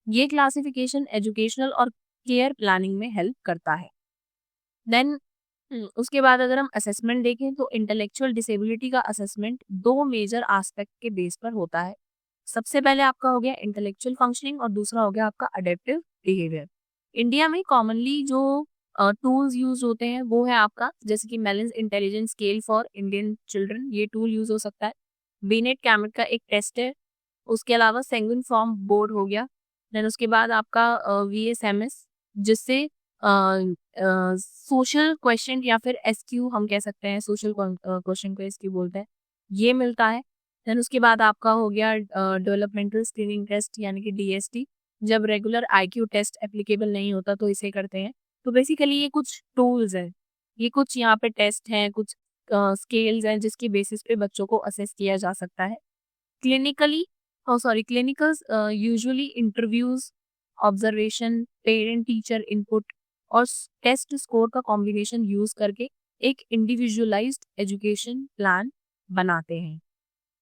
ये क्लासिफिकेशन एजुकेशनल और केयर प्लानिंग में हेल्प करता है। देन उसके बाद अगर हम असेसमेंट देखें तो इंटेलेक्चुअल डिसेबिलिटी का असेसमेंट 2 मेजर एस्पेक्ट के बेस पर होता है। सबसे पहले आपका हो गया इंटेलेक्चुअल फंक्शनिंग और दूसरा हो गया आपका अडेप्टिव बिहेवियर। इंडिया में कॉमनली जो टूल्स यूज होते हैं वो है आपका जैसे कि Malin's intelligence scale for Indian children, ये टूल यूज हो सकता है। बीनेट कैमेट का एक टेस्ट है। उसके अलावा सेंगुइन फॉर्म बोर्ड हो गया। देन उसके बाद आपका VSMS जिससे सोशल क्वेश्चन या फिर SQ हम कह सकते हैं, सोशल क्वेश्चन को SQ बोलते हैं, ये मिलता है। देन उसके बाद आपका हो गया डेवलपमेंटल स्क्रीनिंग टेस्ट यानी कि DST। जब रेगुलर IQ टेस्ट एप्लीकेबल नहीं होता तो इसे करते हैं। तो बेसिकली ये कुछ टूल्स हैं, ये कुछ यहाँ पे टेस्ट हैं, कुछ स्केल्स हैं जिसकी बेसिस पे बच्चों को असेस किया जा सकता है। Clinicals usually interviews, observation, parent teacher input और टेस्ट स्कोर का कॉम्बिनेशन यूज करके एक इंडिविजुअलाइज्ड एजुकेशन प्लान बनाते हैं।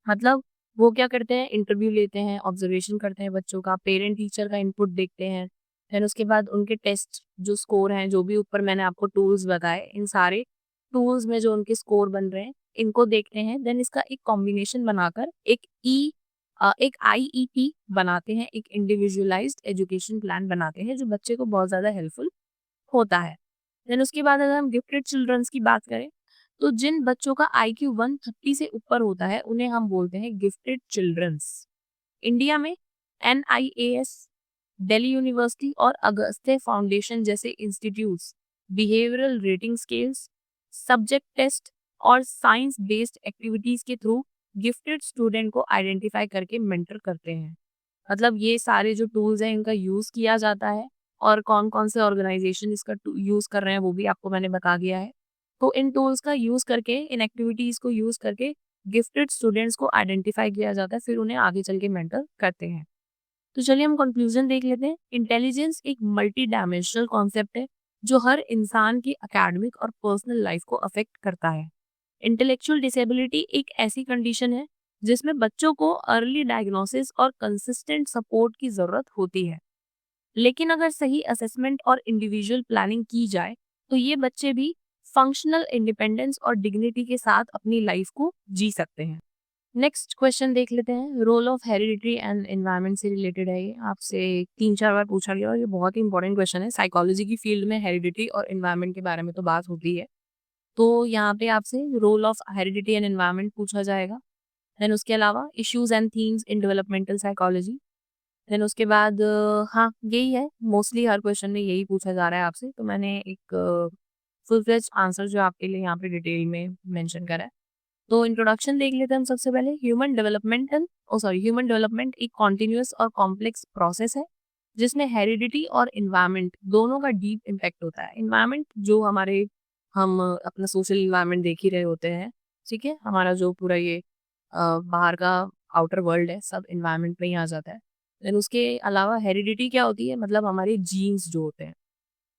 मतलब वो क्या करते हैं, इंटरव्यू लेते हैं, ऑब्जर्वेशन करते हैं बच्चों का, पेरेंट टीचर का इनपुट देखते हैं, फिर उसके बाद उनके टेस्ट जो स्कोर हैं, जो भी ऊपर मैंने आपको टूल्स बताए, इन सारे टूल्स में जो उनके स्कोर बन रहे हैं इनको देखते हैं। देन इसका एक कॉम्बिनेशन बनाकर एक IEP बनाते हैं, एक इंडिविजुअलाइज्ड एजुकेशन प्लान बनाते हैं जो बच्चे को बहुत ज्यादा हेल्पफुल होता है। देन उसके बाद अगर हम गिफ्टेड चिल्ड्रंस की बात करें तो जिन बच्चों का IQ 130 से ऊपर होता है उन्हें हम बोलते हैं गिफ्टेड चिल्ड्रंस। इंडिया में NIAS, दिल्ली यूनिवर्सिटी और अगस्त्य फाउंडेशन जैसे institutes behavioural rating scales, subject test और साइंस बेस्ड एक्टिविटीज के थ्रू गिफ्टेड स्टूडेंट को आइडेंटिफाई करके मेंटर करते हैं। मतलब ये सारे जो टूल्स हैं इनका यूज किया जाता है और कौन कौन से ऑर्गेनाइजेशन इसका यूज कर रहे हैं वो भी आपको मैंने बता दिया है। तो इन टूल्स का यूज करके, इन एक्टिविटीज को यूज करके गिफ्टेड स्टूडेंट्स को आइडेंटिफाई किया जाता है, फिर उन्हें आगे चल के मेंटर करते हैं। तो चलिए हम कंक्लूजन देख लेते हैं। इंटेलिजेंस एक मल्टी डायमेंशनल कॉन्सेप्ट है जो हर इंसान की एकेडमिक और पर्सनल लाइफ को अफेक्ट करता है। इंटेलेक्चुअल डिसेबिलिटी एक ऐसी कंडीशन है जिसमें बच्चों को अर्ली डायग्नोसिस और कंसिस्टेंट सपोर्ट की जरूरत होती है, लेकिन अगर सही असेसमेंट और इंडिविजुअल प्लानिंग की जाए तो ये बच्चे भी फंक्शनल इंडिपेंडेंस और डिग्निटी के साथ अपनी लाइफ को जी सकते हैं। नेक्स्ट क्वेश्चन देख लेते हैं। Role of heredity and environment से रिलेटेड है, ये आपसे 3-4 बार पूछा गया और ये बहुत ही इंपॉर्टेंट क्वेश्चन है। साइकोलॉजी की फील्ड में हेरिडिटी और एनवायरनमेंट के बारे में तो बात होती है, तो यहाँ पे आपसे role of heredity and environment पूछा जाएगा। देन उसके अलावा issues and themes in developmental psychology. Then उसके बाद हाँ यही है, मोस्टली हर क्वेश्चन में यही पूछा जा रहा है आपसे, तो मैंने एक फुल फ्लेज्ड आंसर जो आपके लिए यहाँ पे डिटेल में मेंशन करा है। तो इंट्रोडक्शन देख लेते हैं हम सबसे पहले। ह्यूमन डेवलपमेंट एक कॉन्टिन्यूअस और कॉम्प्लेक्स प्रोसेस है जिसमें हेरिडिटी और इन्वायरमेंट दोनों का डीप इम्पैक्ट होता है। इन्वायरमेंट जो हम अपना सोशल इन्वायरमेंट देख ही रहे होते हैं, ठीक है, हमारा जो पूरा ये बाहर का आउटर वर्ल्ड है सब इन्वायरमेंट में ही आ जाता है। देन उसके अलावा हेरिडिटी क्या होती है, मतलब हमारे जीन्स जो होते हैं,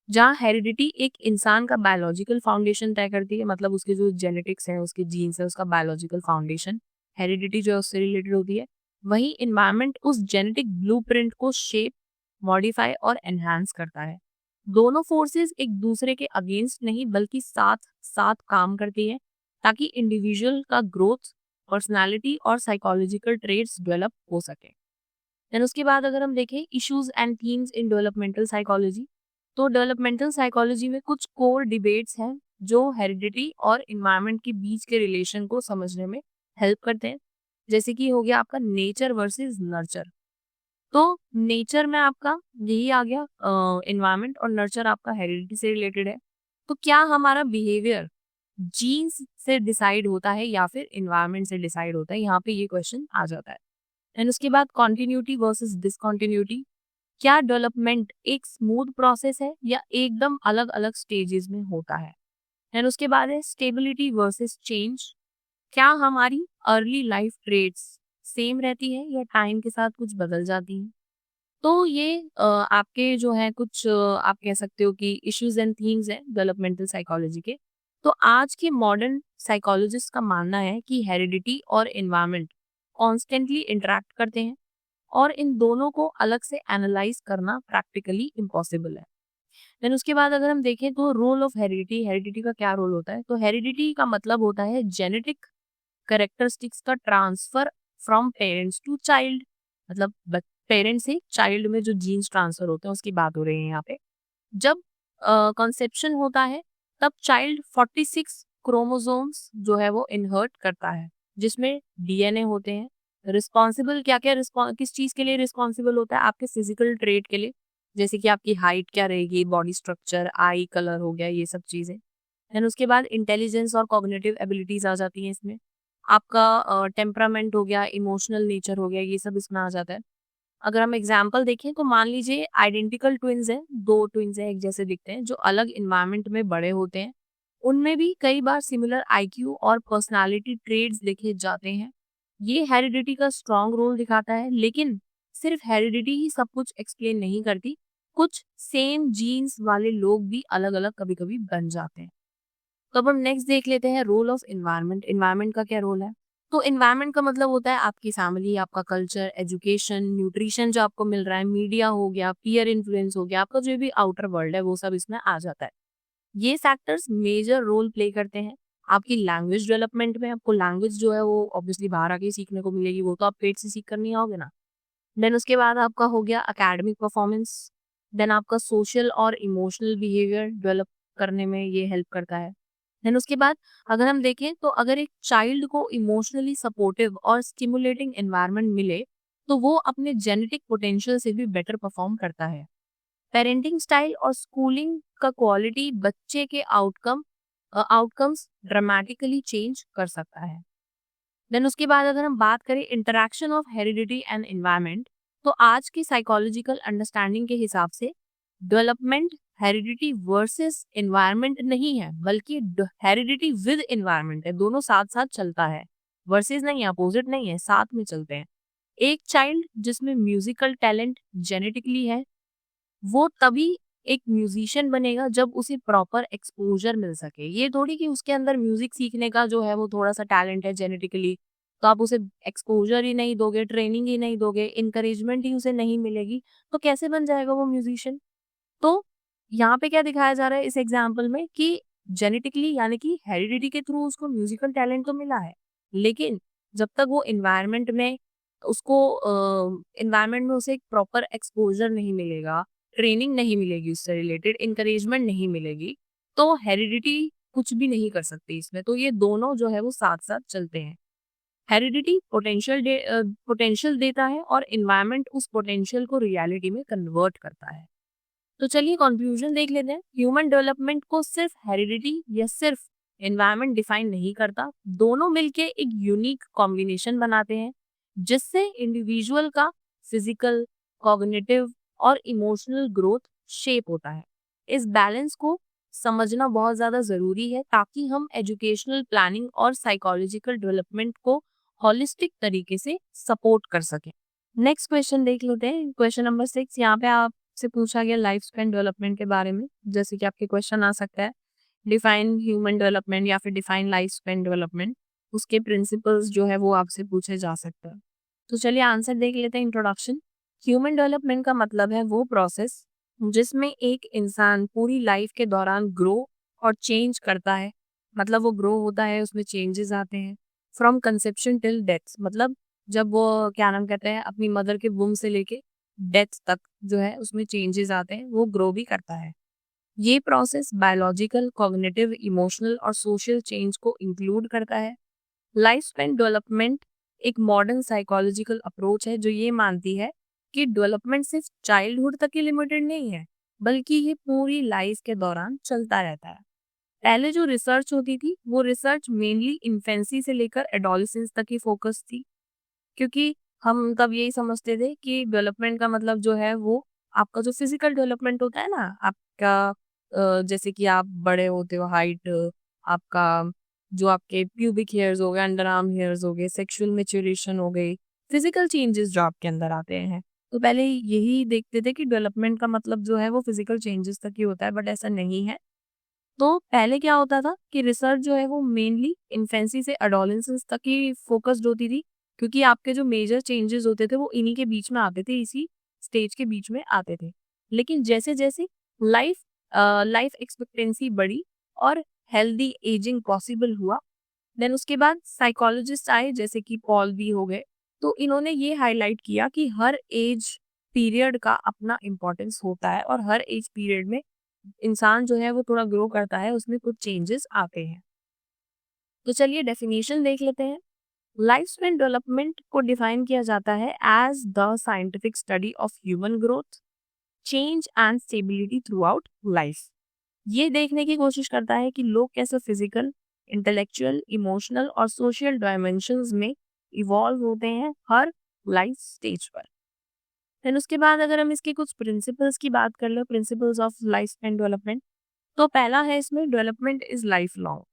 जहाँ हेरिडिटी एक इंसान का बायोलॉजिकल फाउंडेशन तय करती है, मतलब उसके जो जेनेटिक्स है, उसके जीन्स है, उसका बायोलॉजिकल फाउंडेशन हेरिडिटी जो है उससे रिलेटेड होती है। वहीं इन्वायरमेंट उस जेनेटिक ब्लूप्रिंट को शेप, मॉडिफाई और एनहांस करता है। दोनों फोर्सेस एक दूसरे के अगेंस्ट नहीं बल्कि साथ साथ काम करती है ताकि इंडिविजुअल का ग्रोथ, पर्सनालिटी और साइकोलॉजिकल ट्रेट्स डेवलप हो सके। देन उसके बाद अगर हम देखें issues and themes in developmental psychology, तो डेवलपमेंटल साइकोलॉजी में कुछ कोर डिबेट्स हैं जो हेरिडिटी और इन्वायरमेंट के बीच के रिलेशन को समझने में हेल्प करते हैं। जैसे कि हो गया आपका नेचर वर्सेस नर्चर। तो नेचर में आपका यही आ गया इन्वायरमेंट, और नर्चर आपका हेरिडिटी से रिलेटेड है। तो क्या हमारा बिहेवियर जीन्स से डिसाइड होता है या फिर इन्वायरमेंट से डिसाइड होता है, यहाँ पे ये क्वेश्चन आ जाता है। एंड उसके बाद कॉन्टिन्यूटी वर्सेस डिसकॉन्टिन्यूटी, क्या डेवलपमेंट एक स्मूथ प्रोसेस है या एकदम अलग अलग स्टेजेस में होता है। एंड उसके बाद है स्टेबिलिटी वर्सेस चेंज, क्या हमारी अर्ली लाइफ ट्रेट्स सेम रहती है या टाइम के साथ कुछ बदल जाती हैं। तो ये आपके जो है कुछ आप कह सकते हो कि इश्यूज एंड थीम्स हैं डेवलपमेंटल साइकोलॉजी के। तो आज के मॉडर्न साइकोलॉजिस्ट का मानना है कि हेरिडिटी और एनवायरनमेंट कॉन्स्टेंटली इंटरेक्ट करते हैं और इन दोनों को अलग से एनालाइज करना प्रैक्टिकली इम्पॉसिबल है। देन उसके बाद अगर हम देखें तो रोल ऑफ हेरिडिटी का क्या रोल होता है, तो हेरिडिटी का मतलब होता है जेनेटिक कैरेक्टरिस्टिक्स का transfer from parents to child, मतलब पेरेंट्स से चाइल्ड में जो जीन्स ट्रांसफर होते हैं उसकी बात हो रही है यहाँ पे। जब कंसेप्शन होता है तब चाइल्ड 46 क्रोमोसोम्स जो है वो इनहर्ट करता है, जिसमें डीएनए होते हैं। रिस्पॉन्सिबल क्या क्या किस चीज के लिए रिस्पॉन्सिबल होता है, आपके फिजिकल ट्रेट के लिए, जैसे कि आपकी हाइट क्या रहेगी, बॉडी स्ट्रक्चर, आई कलर हो गया, ये सब चीजें। देन उसके बाद इंटेलिजेंस और कॉग्निटिव एबिलिटीज आ जाती हैं इसमें। आपका टेम्परामेंट हो गया, इमोशनल नेचर हो गया, ये सब इसमें आ जाता है। अगर हम एग्जाम्पल देखें तो मान लीजिए आइडेंटिकल ट्विन्स हैं, दो ट्विन्स हैं एक जैसे दिखते हैं जो अलग इन्वायरमेंट में बड़े होते हैं, उनमें भी कई बार सिमिलर आईक्यू और पर्सनालिटी ट्रेड्स देखे जाते हैं। ये हेरिडिटी का स्ट्रॉन्ग रोल दिखाता है, लेकिन सिर्फ हेरिडिटी ही सब कुछ एक्सप्लेन नहीं करती। कुछ सेम जीन्स वाले लोग भी अलग अलग कभी कभी बन जाते हैं। तो अब हम नेक्स्ट देख लेते हैं रोल ऑफ इन्वायरमेंट। इन्वायरमेंट का क्या रोल है, तो इन्वायरमेंट का मतलब होता है आपकी फैमिली, आपका कल्चर, एजुकेशन, न्यूट्रिशन जो आपको मिल रहा है, मीडिया हो गया, पीयर इन्फ्लुएंस हो गया, आपका जो भी आउटर वर्ल्ड है वो सब इसमें आ जाता है। ये फैक्टर्स मेजर रोल प्ले करते हैं आपकी लैंग्वेज डेवलपमेंट में। आपको लैंग्वेज जो है वो ऑब्वियसली बाहर आके सीखने को मिलेगी, वो तो आप पेट से सीख कर नहीं आओगे ना। देन उसके बाद आपका हो गया एकेडमिक परफॉर्मेंस। देन आपका सोशल और इमोशनल बिहेवियर डेवलप करने में ये हेल्प करता है। देन उसके बाद अगर हम देखें तो अगर एक चाइल्ड को इमोशनली सपोर्टिव और स्टिमुलेटिंग एनवायरनमेंट मिले तो वो अपने जेनेटिक पोटेंशियल से भी बेटर परफॉर्म करता है। पेरेंटिंग स्टाइल और स्कूलिंग का क्वालिटी बच्चे के आउटकम्स ड्रामेटिकली चेंज कर सकता है। देन उसके बाद अगर हम बात करें interaction of heredity and environment, तो आज की साइकोलॉजिकल अंडरस्टैंडिंग के हिसाब से डेवलपमेंट हेरिडिटी वर्सेस एनवायरनमेंट नहीं है, बल्कि हेरिडिटी विद एनवायरनमेंट है, दोनों साथ साथ चलता है, वर्सेस नहीं है, अपोजिट नहीं है, साथ में चलते हैं। एक चाइल्ड जिसमें म्यूजिकल टैलेंट जेनेटिकली है, वो तभी एक म्यूजिशियन बनेगा जब उसे प्रॉपर एक्सपोजर मिल सके। ये थोड़ी कि उसके अंदर म्यूजिक सीखने का जो है वो थोड़ा सा टैलेंट है जेनेटिकली, तो आप उसे एक्सपोजर ही नहीं दोगे, ट्रेनिंग ही नहीं दोगे, इंकरेजमेंट ही उसे नहीं मिलेगी, तो कैसे बन जाएगा वो म्यूजिशियन। तो यहाँ पे क्या दिखाया जा रहा है इस एग्जाम्पल में कि जेनेटिकली यानी कि हेरिडिटी के थ्रू उसको म्यूजिकल टैलेंट तो मिला है, लेकिन जब तक वो इन्वायरमेंट में उसको इन्वायरमेंट में उसे एक प्रॉपर एक्सपोजर नहीं मिलेगा, ट्रेनिंग नहीं मिलेगी, उससे रिलेटेड इंकरेजमेंट नहीं मिलेगी, तो हेरिडिटी कुछ भी नहीं कर सकती इसमें। तो ये दोनों जो है वो साथ साथ चलते हैं। हेरिडिटी पोटेंशियल देता है और इन्वायरमेंट उस पोटेंशियल को रियलिटी में कन्वर्ट करता है। तो चलिए कंक्लूजन देख लेते हैं। ह्यूमन डेवलपमेंट को सिर्फ हेरिडिटी या सिर्फ एनवायरनमेंट डिफाइन नहीं करता, दोनों मिलके एक यूनिक कॉम्बिनेशन बनाते हैं जिससे इंडिविजुअल का फिजिकल, कॉग्निटिव और इमोशनल ग्रोथ शेप होता है। इस बैलेंस को समझना बहुत ज़्यादा ज़रूरी है ताकि हम एजुकेशनल प्लानिंग और साइकोलॉजिकल डेवलपमेंट को हॉलिस्टिक तरीके से सपोर्ट कर सकें। नेक्स्ट क्वेश्चन देख लेते हैं। क्वेश्चन नंबर 6 यहाँ पे आपसे पूछा गया लाइफ स्पैन डेवलपमेंट के बारे में। जैसे कि आपके क्वेश्चन आ सकता है डिफाइन ह्यूमन डेवलपमेंट या फिर डिफाइन लाइफ स्पैन डेवलपमेंट, उसके प्रिंसिपल्स जो है वो आपसे पूछे जा सकता है। तो चलिए आंसर देख लेते हैं। इंट्रोडक्शन। ह्यूमन डेवलपमेंट का मतलब है वो प्रोसेस जिसमें एक इंसान पूरी लाइफ के दौरान ग्रो और चेंज करता है। मतलब वो ग्रो होता है, उसमें चेंजेस आते हैं। फ्रॉम कंसेप्शन टिल डेथ, मतलब जब वो क्या नाम कहते हैं अपनी मदर के वूम से लेके डेथ तक जो है उसमें चेंजेस आते हैं, वो ग्रो भी करता है। ये प्रोसेस बायोलॉजिकल, कॉग्निटिव, इमोशनल और सोशल चेंज को इंक्लूड करता है। लाइफ स्पैन डेवलपमेंट एक मॉडर्न साइकोलॉजिकल अप्रोच है जो ये मानती है कि डेवलपमेंट सिर्फ चाइल्डहुड तक ही लिमिटेड नहीं है, बल्कि ये पूरी लाइफ के दौरान चलता रहता है। पहले जो रिसर्च होती थी वो रिसर्च मेनली इन्फेंसी से लेकर एडोलेसेंस तक ही फोकस थी, क्योंकि हम तब यही समझते थे कि डेवलपमेंट का मतलब जो है वो आपका जो फिजिकल डेवलपमेंट होता है ना, आपका जैसे कि आप बड़े होते हो, हाइट, आपका जो आपके प्यूबिक हेयर्स हो गए, अंडर आर्म हेयर्स हो गए, सेक्सुअल मेच्योरेशन हो गई, फिजिकल चेंजेस जो आपके अंदर आते हैं। तो पहले यही देखते थे कि डेवलपमेंट का मतलब जो है वो फिजिकल चेंजेस तक ही होता है, बट ऐसा नहीं है। तो पहले क्या होता था कि रिसर्च जो है वो मेनली इन्फेंसी से एडोलेसेंस तक ही फोकस्ड होती थी, क्योंकि आपके जो मेजर चेंजेस होते थे वो इन्हीं के बीच में आते थे, इसी स्टेज के बीच में आते थे। लेकिन जैसे जैसे लाइफ लाइफ एक्सपेक्टेंसी बढ़ी और हेल्दी एजिंग पॉसिबल हुआ, देन उसके बाद साइकोलॉजिस्ट आए जैसे कि पॉल बी हो गए, तो इन्होंने ये हाईलाइट किया कि हर एज पीरियड का अपना इम्पोर्टेंस होता है और हर एज पीरियड में इंसान जो है वो थोड़ा ग्रो करता है, उसमें कुछ चेंजेस आते हैं। तो चलिए डेफिनेशन देख लेते हैं। लाइफ स्पैन डेवलपमेंट को डिफाइन किया जाता है as the scientific study of human growth, change and stability throughout life. ये देखने की कोशिश करता है कि लोग कैसे फिजिकल, इंटेलेक्चुअल, इमोशनल और सोशल डायमेंशंस में इवॉल्व होते हैं हर लाइफ स्टेज पर। देन उसके बाद अगर हम इसके कुछ प्रिंसिपल्स की बात कर लो, principles of life span development, तो पहला है इसमें डेवलपमेंट इज लाइफ लॉन्ग।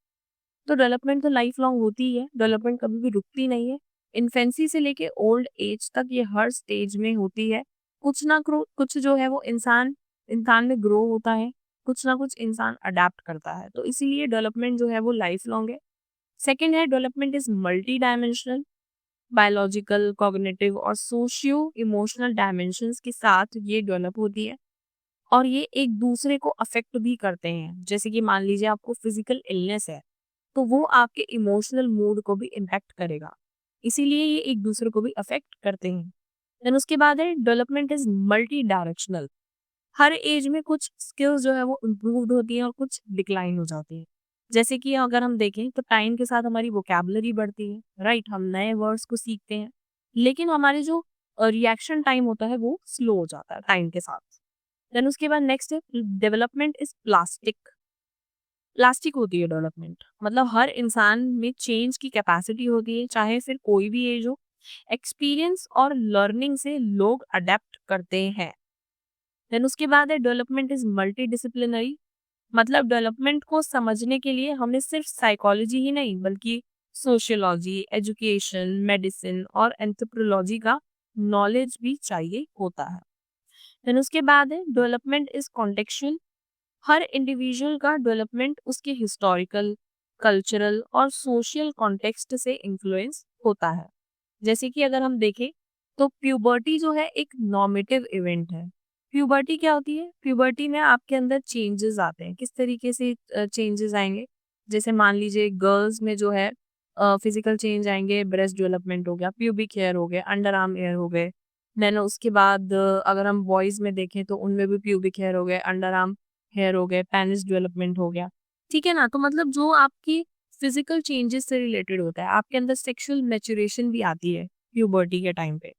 तो डेवलपमेंट तो लाइफ लॉन्ग होती ही है, डेवलपमेंट कभी भी रुकती नहीं है। इन्फेंसी से लेके ओल्ड एज तक ये हर स्टेज में होती है। कुछ जो है वो इंसान में ग्रो होता है, कुछ ना कुछ इंसान अडेप्ट करता है, तो इसीलिए डेवलपमेंट जो है वो लाइफ लॉन्ग है। सेकेंड है development is multi dimensional, biological, cognitive और सोशियो इमोशनल डायमेंशंस के साथ ये डेवलप होती है और ये एक दूसरे को अफेक्ट भी करते हैं। जैसे कि मान लीजिए आपको फिजिकल इलनेस है, तो वो आपके इमोशनल मूड को भी इम्पैक्ट करेगा, इसीलिए ये एक दूसरे को भी अफेक्ट करते हैं। देन उसके बाद है डेवलपमेंट इज मल्टी डायरेक्शनल। हर एज में कुछ स्किल्स जो है वो इम्प्रूव्ड होती हैं और कुछ डिक्लाइन हो जाती है। जैसे कि अगर हम देखें तो टाइम के साथ हमारी वोकैबुलरी बढ़ती है, राइट, हम नए वर्ड्स को सीखते हैं, लेकिन हमारे जो रिएक्शन टाइम होता है वो स्लो हो जाता है टाइम के साथ। देन उसके बाद नेक्स्ट है डेवलपमेंट इज प्लास्टिक। प्लास्टिक होती है डेवलपमेंट, मतलब हर इंसान में चेंज की कैपेसिटी होती है, चाहे फिर कोई भी एज हो। एक्सपीरियंस और लर्निंग से लोग अडेप्ट करते हैं। देन उसके बाद है डेवलपमेंट इज मल्टी डिसिप्लिनरी, मतलब डेवलपमेंट को समझने के लिए हमें सिर्फ साइकोलॉजी ही नहीं बल्कि सोशियोलॉजी, एजुकेशन, मेडिसिन और एंथ्रोपोलॉजी का नॉलेज भी चाहिए होता है। देन उसके बाद है डेवलपमेंट इज कॉन्टेक्चुअल, हर इंडिविजुअल का डेवलपमेंट उसके हिस्टोरिकल, कल्चरल और सोशल कॉन्टेक्स्ट से इन्फ्लुएंस होता है। जैसे कि अगर हम देखें तो प्यूबर्टी जो है एक नॉर्मेटिव इवेंट है। प्यूबर्टी क्या होती है? प्यूबर्टी में आपके अंदर चेंजेस आते हैं। किस तरीके से चेंजेस आएंगे? जैसे मान लीजिए गर्ल्स में जो है फिजिकल चेंज आएंगे, ब्रेस्ट डेवलपमेंट हो गया, प्यूबिक हेयर हो गए, अंडर आर्म हेयर हो गए। देन उसके बाद अगर हम बॉयज में देखें तो उनमें भी प्यूबिक हेयर हो गए, अंडर आर्म हेयर हो गए, पेनिस डेवलपमेंट हो गया। ठीक है ना? तो मतलब जो आपकी फिजिकल चेंजेस से रिलेटेड होता है, आपके अंदर सेक्सुअल मैच्योरेशन भी आती है प्यूबर्टी के टाइम पे।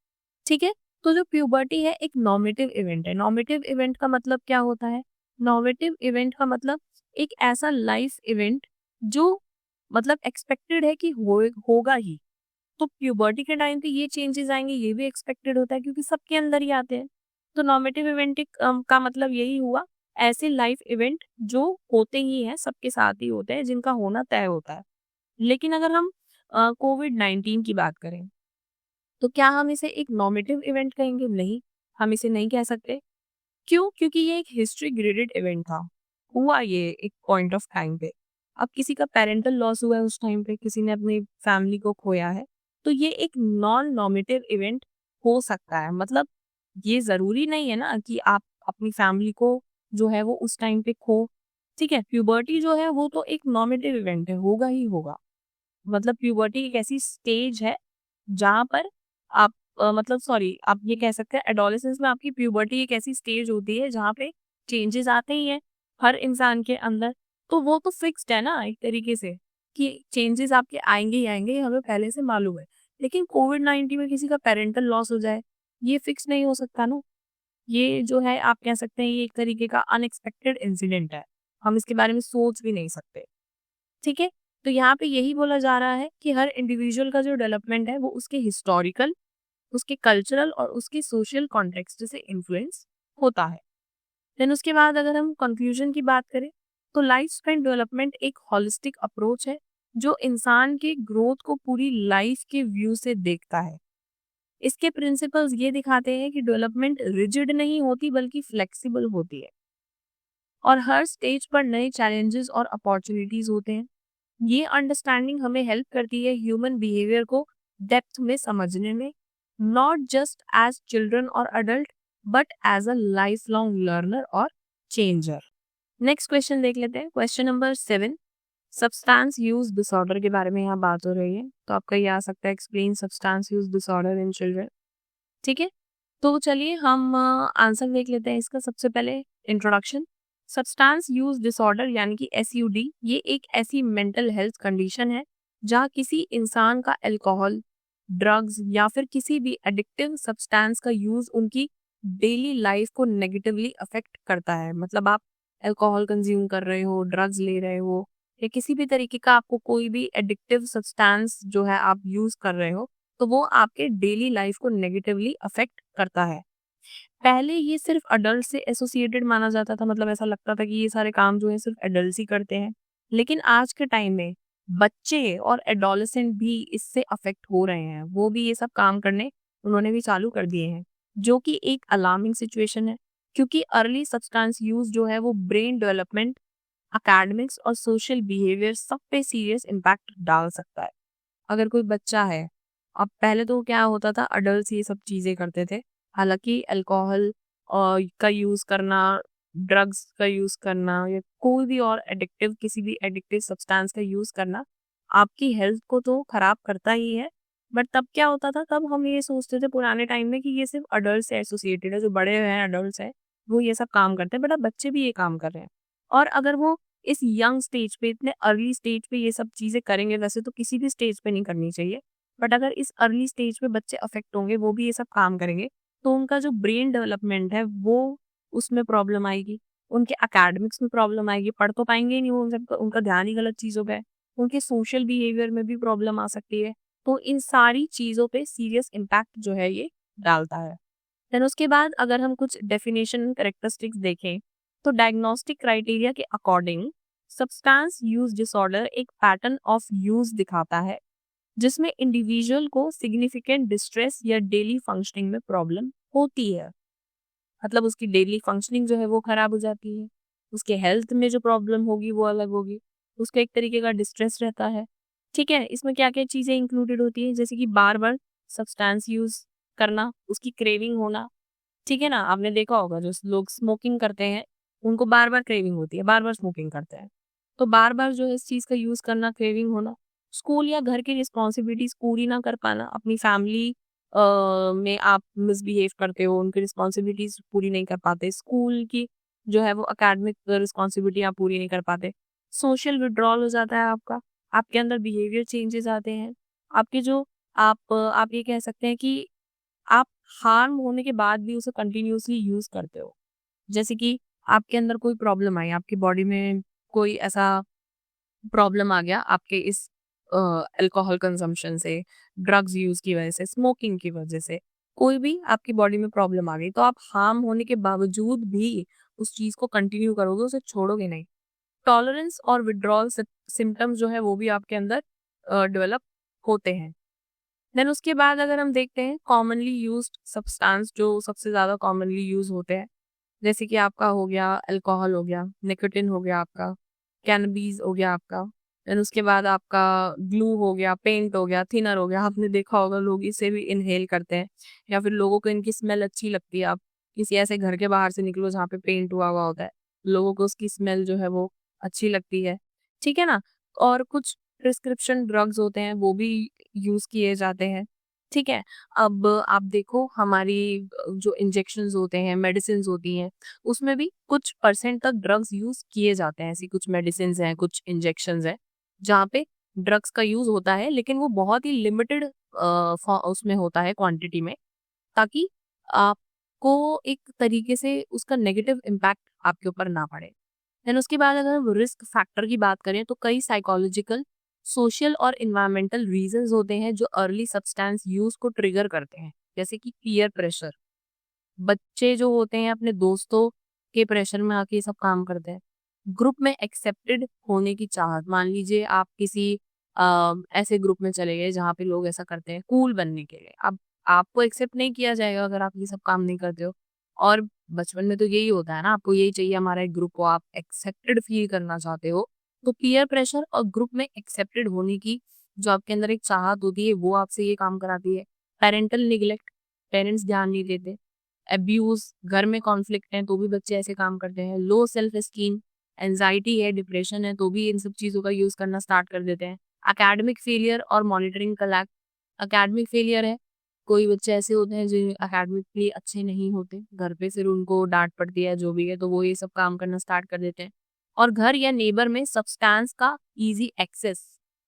ठीक है? तो जो प्यूबर्टी है एक नॉर्मेटिव इवेंट है। नॉर्मेटिव इवेंट का मतलब क्या होता है? नॉर्मेटिव इवेंट का मतलब एक ऐसा लाइफ इवेंट जो मतलब एक्सपेक्टेड है कि होगा ही। तो प्यूबर्टी के टाइम पे ये चेंजेस आएंगे, ये भी एक्सपेक्टेड होता है क्योंकि सबके अंदर ही आते हैं। तो नॉर्मेटिव इवेंट का मतलब यही हुआ, ऐसे लाइफ इवेंट जो होते ही हैं, सबके साथ ही होते हैं, जिनका होना तय होता है। लेकिन अगर हम कोविड-19 की बात करें तो क्या हम इसे एक नॉर्मेटिव इवेंट कहेंगे? नहीं, हम इसे नहीं कह सकते। क्यों? क्योंकि ये एक हिस्ट्री ग्रेडेड इवेंट था। हुआ ये एक पॉइंट ऑफ टाइम पे। अब किसी का पेरेंटल लॉस हुआ है उस टाइम पे, किसी ने अपनी फैमिली को खोया है, तो ये एक नॉन नॉर्मेटिव इवेंट हो सकता है। मतलब ये ज़रूरी नहीं है ना कि आप अपनी फैमिली को जो है वो उस टाइम पे खो। ठीक है? प्यूबर्टी जो है वो तो एक नॉर्मेटिव इवेंट है, होगा ही होगा। मतलब प्यूबर्टी एक ऐसी स्टेज है जहाँ पर आप मतलब सॉरी आप ये कह सकते हैं एडोलेसेंस में आपकी प्यूबर्टी एक ऐसी स्टेज होती है जहाँ पे चेंजेस आते ही हैं हर इंसान के अंदर। तो वो तो फिक्स्ड है ना एक तरीके से कि चेंजेस आपके आएंगे ही आएंगे, ये हमें पहले से मालूम है। लेकिन कोविड-19 में किसी का पेरेंटल लॉस हो जाए, ये फिक्स नहीं हो सकता ना। ये जो है आप कह सकते हैं ये एक तरीके का अनएक्सपेक्टेड इंसिडेंट है। हम इसके बारे में सोच भी नहीं सकते। ठीक है? तो यहाँ पे यही बोला जा रहा है कि हर इंडिविजुअल का जो डेवलपमेंट है वो उसके हिस्टोरिकल, उसके कल्चरल और उसके सोशल कॉन्टेक्स्ट से इन्फ्लुएंस होता है। देन उसके बाद अगर हम कंक्लूजन की बात करें तो लाइफ स्पैन डेवलपमेंट एक होलिस्टिक अप्रोच है जो इंसान के ग्रोथ को पूरी लाइफ के व्यू से देखता है। इसके प्रिंसिपल्स ये दिखाते हैं कि डेवलपमेंट रिजिड नहीं होती बल्कि फ्लेक्सिबल होती है और हर स्टेज पर नए चैलेंजेस और अपॉर्चुनिटीज होते हैं। ये अंडरस्टैंडिंग हमें हेल्प करती है ह्यूमन बिहेवियर को डेप्थ में समझने में, नॉट जस्ट एज चिल्ड्रन और adult but as a life long learner और चेंजर। नेक्स्ट क्वेश्चन देख लेते हैं। Question number 7, substance use disorder के बारे में यहाँ बात हो रही है। तो आपका ये आ सकता है explain substance use disorder in children. ठीक है, तो चलिए हम आंसर देख लेते हैं इसका। सबसे पहले इंट्रोडक्शन। सब्सटेंस यूज डिसऑर्डर यानी कि एसयूडी ये एक ऐसी मेंटल हेल्थ कंडीशन है जहाँ किसी इंसान का अल्कोहल, ड्रग्स या फिर किसी भी एडिक्टिव सब्सटेंस का यूज उनकी डेली लाइफ को नेगेटिवली अफेक्ट करता है। मतलब आप अल्कोहल कंज्यूम कर रहे हो, ड्रग्स ले रहे हो या किसी भी तरीके का आपको कोई भी एडिक्टिव सब्सटेंस जो है आप यूज कर रहे हो, तो वो आपके डेली लाइफ को नेगेटिवली अफेक्ट करता है। पहले ये सिर्फ अडल्ट से एसोसिएटेड माना जाता था, मतलब ऐसा लगता था कि ये सारे काम जो है सिर्फ एडल्ट ही करते हैं। लेकिन आज के टाइम में बच्चे और एडोलेसेंट भी इससे अफेक्ट हो रहे हैं, वो भी ये सब काम करने उन्होंने भी चालू कर दिए हैं, जो कि एक अलार्मिंग सिचुएशन है क्योंकि अर्ली सब्सटेंस यूज जो है वो ब्रेन डेवलपमेंट, एकेडमिक्स और सोशल बिहेवियर सब पे सीरियस इम्पैक्ट डाल सकता है। अगर कोई बच्चा है, अब पहले तो क्या होता था अडल्ट ये सब चीज़ें करते थे, हालांकि अल्कोहल का यूज़ करना, ड्रग्स का यूज़ करना या कोई भी और एडिक्टिव किसी भी एडिक्टिव सब्सटेंस का यूज़ करना आपकी हेल्थ को तो खराब करता ही है। बट तब क्या होता था, तब हम ये सोचते थे पुराने टाइम में कि ये सिर्फ अडल्ट से एसोसिएटेड है, जो बड़े हैं अडल्ट है वो ये सब काम करते हैं, बट अब बच्चे भी ये काम कर रहे हैं। और अगर वो इस यंग स्टेज पे, इतने अर्ली स्टेज पे ये सब चीज़ें करेंगे, वैसे तो किसी भी स्टेज पे नहीं करनी चाहिए, बट अगर इस अर्ली स्टेज पे बच्चे अफेक्ट होंगे, वो भी ये सब काम करेंगे, तो उनका जो ब्रेन डेवलपमेंट है वो उसमें प्रॉब्लम आएगी, उनके एकेडमिक्स में प्रॉब्लम आएगी, पढ़ तो पाएंगे ही नहीं वो, उनका ध्यान ही गलत चीज़ों पे है, उनके सोशल बिहेवियर में भी प्रॉब्लम आ सकती है। तो इन सारी चीज़ों पे सीरियस इम्पैक्ट जो है ये डालता है। देन उसके बाद अगर हम कुछ डेफिनेशन करेक्टरिस्टिक्स देखें तो डायग्नोस्टिक क्राइटेरिया के अकॉर्डिंग सब्सटेंस यूज डिसऑर्डर एक पैटर्न ऑफ यूज दिखाता है जिसमें इंडिविजुअल को सिग्निफिकेंट डिस्ट्रेस या डेली फंक्शनिंग में प्रॉब्लम होती है। मतलब उसकी डेली फंक्शनिंग जो है वो खराब हो जाती है, उसके हेल्थ में जो प्रॉब्लम होगी वो अलग होगी, उसका एक तरीके का डिस्ट्रेस रहता है। ठीक है, इसमें क्या क्या चीजें इंक्लूडेड होती है, जैसे कि बार बार सब्सटेंस यूज करना, उसकी क्रेविंग होना। ठीक है ना, आपने देखा होगा जो लोग स्मोकिंग करते हैं उनको बार बार क्रेविंग होती है, बार बार स्मोकिंग करते हैं, तो बार बार जो है इस चीज का यूज करना, क्रेविंग होना। स्कूल या घर की रिस्पॉन्सिबिलिटीज पूरी ना कर पाना, अपनी फैमिली में आप मिसबिहेव करते हो, उनकी रिस्पॉन्सिबिलिटीज पूरी नहीं कर पाते, स्कूल की जो है वो अकेडमिक रिस्पॉन्सिबिलिटी आप पूरी नहीं कर पाते, सोशल विड्रॉल हो जाता है आपका, आपके अंदर बिहेवियर चेंजेस आते हैं, आपके जो आप ये कह सकते हैं कि आप हार्म होने के बाद भी उसे कंटिन्यूअसली यूज करते हो। जैसे कि आपके अंदर कोई प्रॉब्लम आई, आपकी बॉडी में कोई ऐसा प्रॉब्लम आ गया आपके इस अल्कोहल कंजम्पशन से, ड्रग्स यूज की वजह से, स्मोकिंग की वजह से, कोई भी आपकी बॉडी में प्रॉब्लम आ गई, तो आप हार्म होने के बावजूद भी उस चीज को कंटिन्यू करोगे, उसे छोड़ोगे नहीं। टॉलरेंस और विड्रॉल सिम्टम्स जो है वो भी आपके अंदर डेवलप होते हैं। देन उसके बाद अगर हम देखते हैं कॉमनली यूज्ड सब्सटेंस जो सबसे ज्यादा कॉमनली यूज होते हैं, जैसे कि आपका हो गया अल्कोहल, हो गया निकोटिन, हो गया आपका कैनबीज, हो गया आपका, देन उसके बाद आपका ग्लू हो गया, पेंट हो गया, थिनर हो गया। आपने देखा होगा लोग इसे भी इनहेल करते हैं, या फिर लोगों को इनकी स्मेल अच्छी लगती है। आप किसी ऐसे घर के बाहर से निकलो जहाँ पे पेंट हुआ हुआ होता है, लोगों को उसकी स्मेल जो है वो अच्छी लगती है। ठीक है ना, और कुछ प्रिस्क्रिप्शन ड्रग्स होते हैं वो भी यूज किए जाते हैं। ठीक है, अब आप देखो हमारी जो इंजेक्शंस होते हैं, मेडिसिन होती हैं, उसमें भी कुछ परसेंट तक ड्रग्स यूज किए जाते हैं। ऐसी कुछ मेडिसिन हैं, कुछ इंजेक्शंस हैं जहाँ पे ड्रग्स का यूज होता है, लेकिन वो बहुत ही लिमिटेड उसमें होता है क्वांटिटी में, ताकि आपको एक तरीके से उसका नेगेटिव इम्पैक्ट आपके ऊपर ना पड़े। देन उसके बाद अगर हम रिस्क फैक्टर की बात करें तो कई साइकोलॉजिकल, सोशल और इन्वायरमेंटल रीजंस होते हैं जो अर्ली सब्सटेंस यूज को ट्रिगर करते हैं, जैसे कि पीयर प्रेशर। बच्चे जो होते हैं अपने दोस्तों के प्रेशर में आके ये सब काम करते हैं। ग्रुप में एक्सेप्टेड होने की चाहत, मान लीजिए आप किसी ऐसे ग्रुप में चले गए जहाँ पे लोग ऐसा करते हैं कूल बनने के लिए, अब आपको एक्सेप्ट नहीं किया जाएगा अगर आप ये सब काम नहीं करते हो। और बचपन में तो यही होता है ना, आपको यही चाहिए हमारा एक ग्रुप को, आप एक्सेप्टेड फील करना चाहते हो। तो पीयर प्रेशर और ग्रुप में एक्सेप्टेड होने की जो आपके अंदर एक चाहत होती है वो आपसे ये काम कराती है। पेरेंटल निग्लेक्ट, पेरेंट्स ध्यान नहीं देते। अब्यूज, घर में कॉन्फ्लिक्ट है तो भी बच्चे ऐसे काम करते हैं। लो सेल्फ एस्टीम, एंजाइटी है, डिप्रेशन है तो भी इन सब चीजों का यूज करना स्टार्ट कर देते हैं। अकेडमिक फेलियर और मॉनिटरिंग का लैक, अकेडमिक फेलियर है, कोई बच्चे ऐसे होते हैं जो अकेडमिकली अच्छे नहीं होते, घर पे फिर उनको डांट पड़ती है जो भी है, तो वो ये सब काम करना स्टार्ट कर देते हैं। और घर या नेबर में सब्सटेंस का इजी एक्सेस,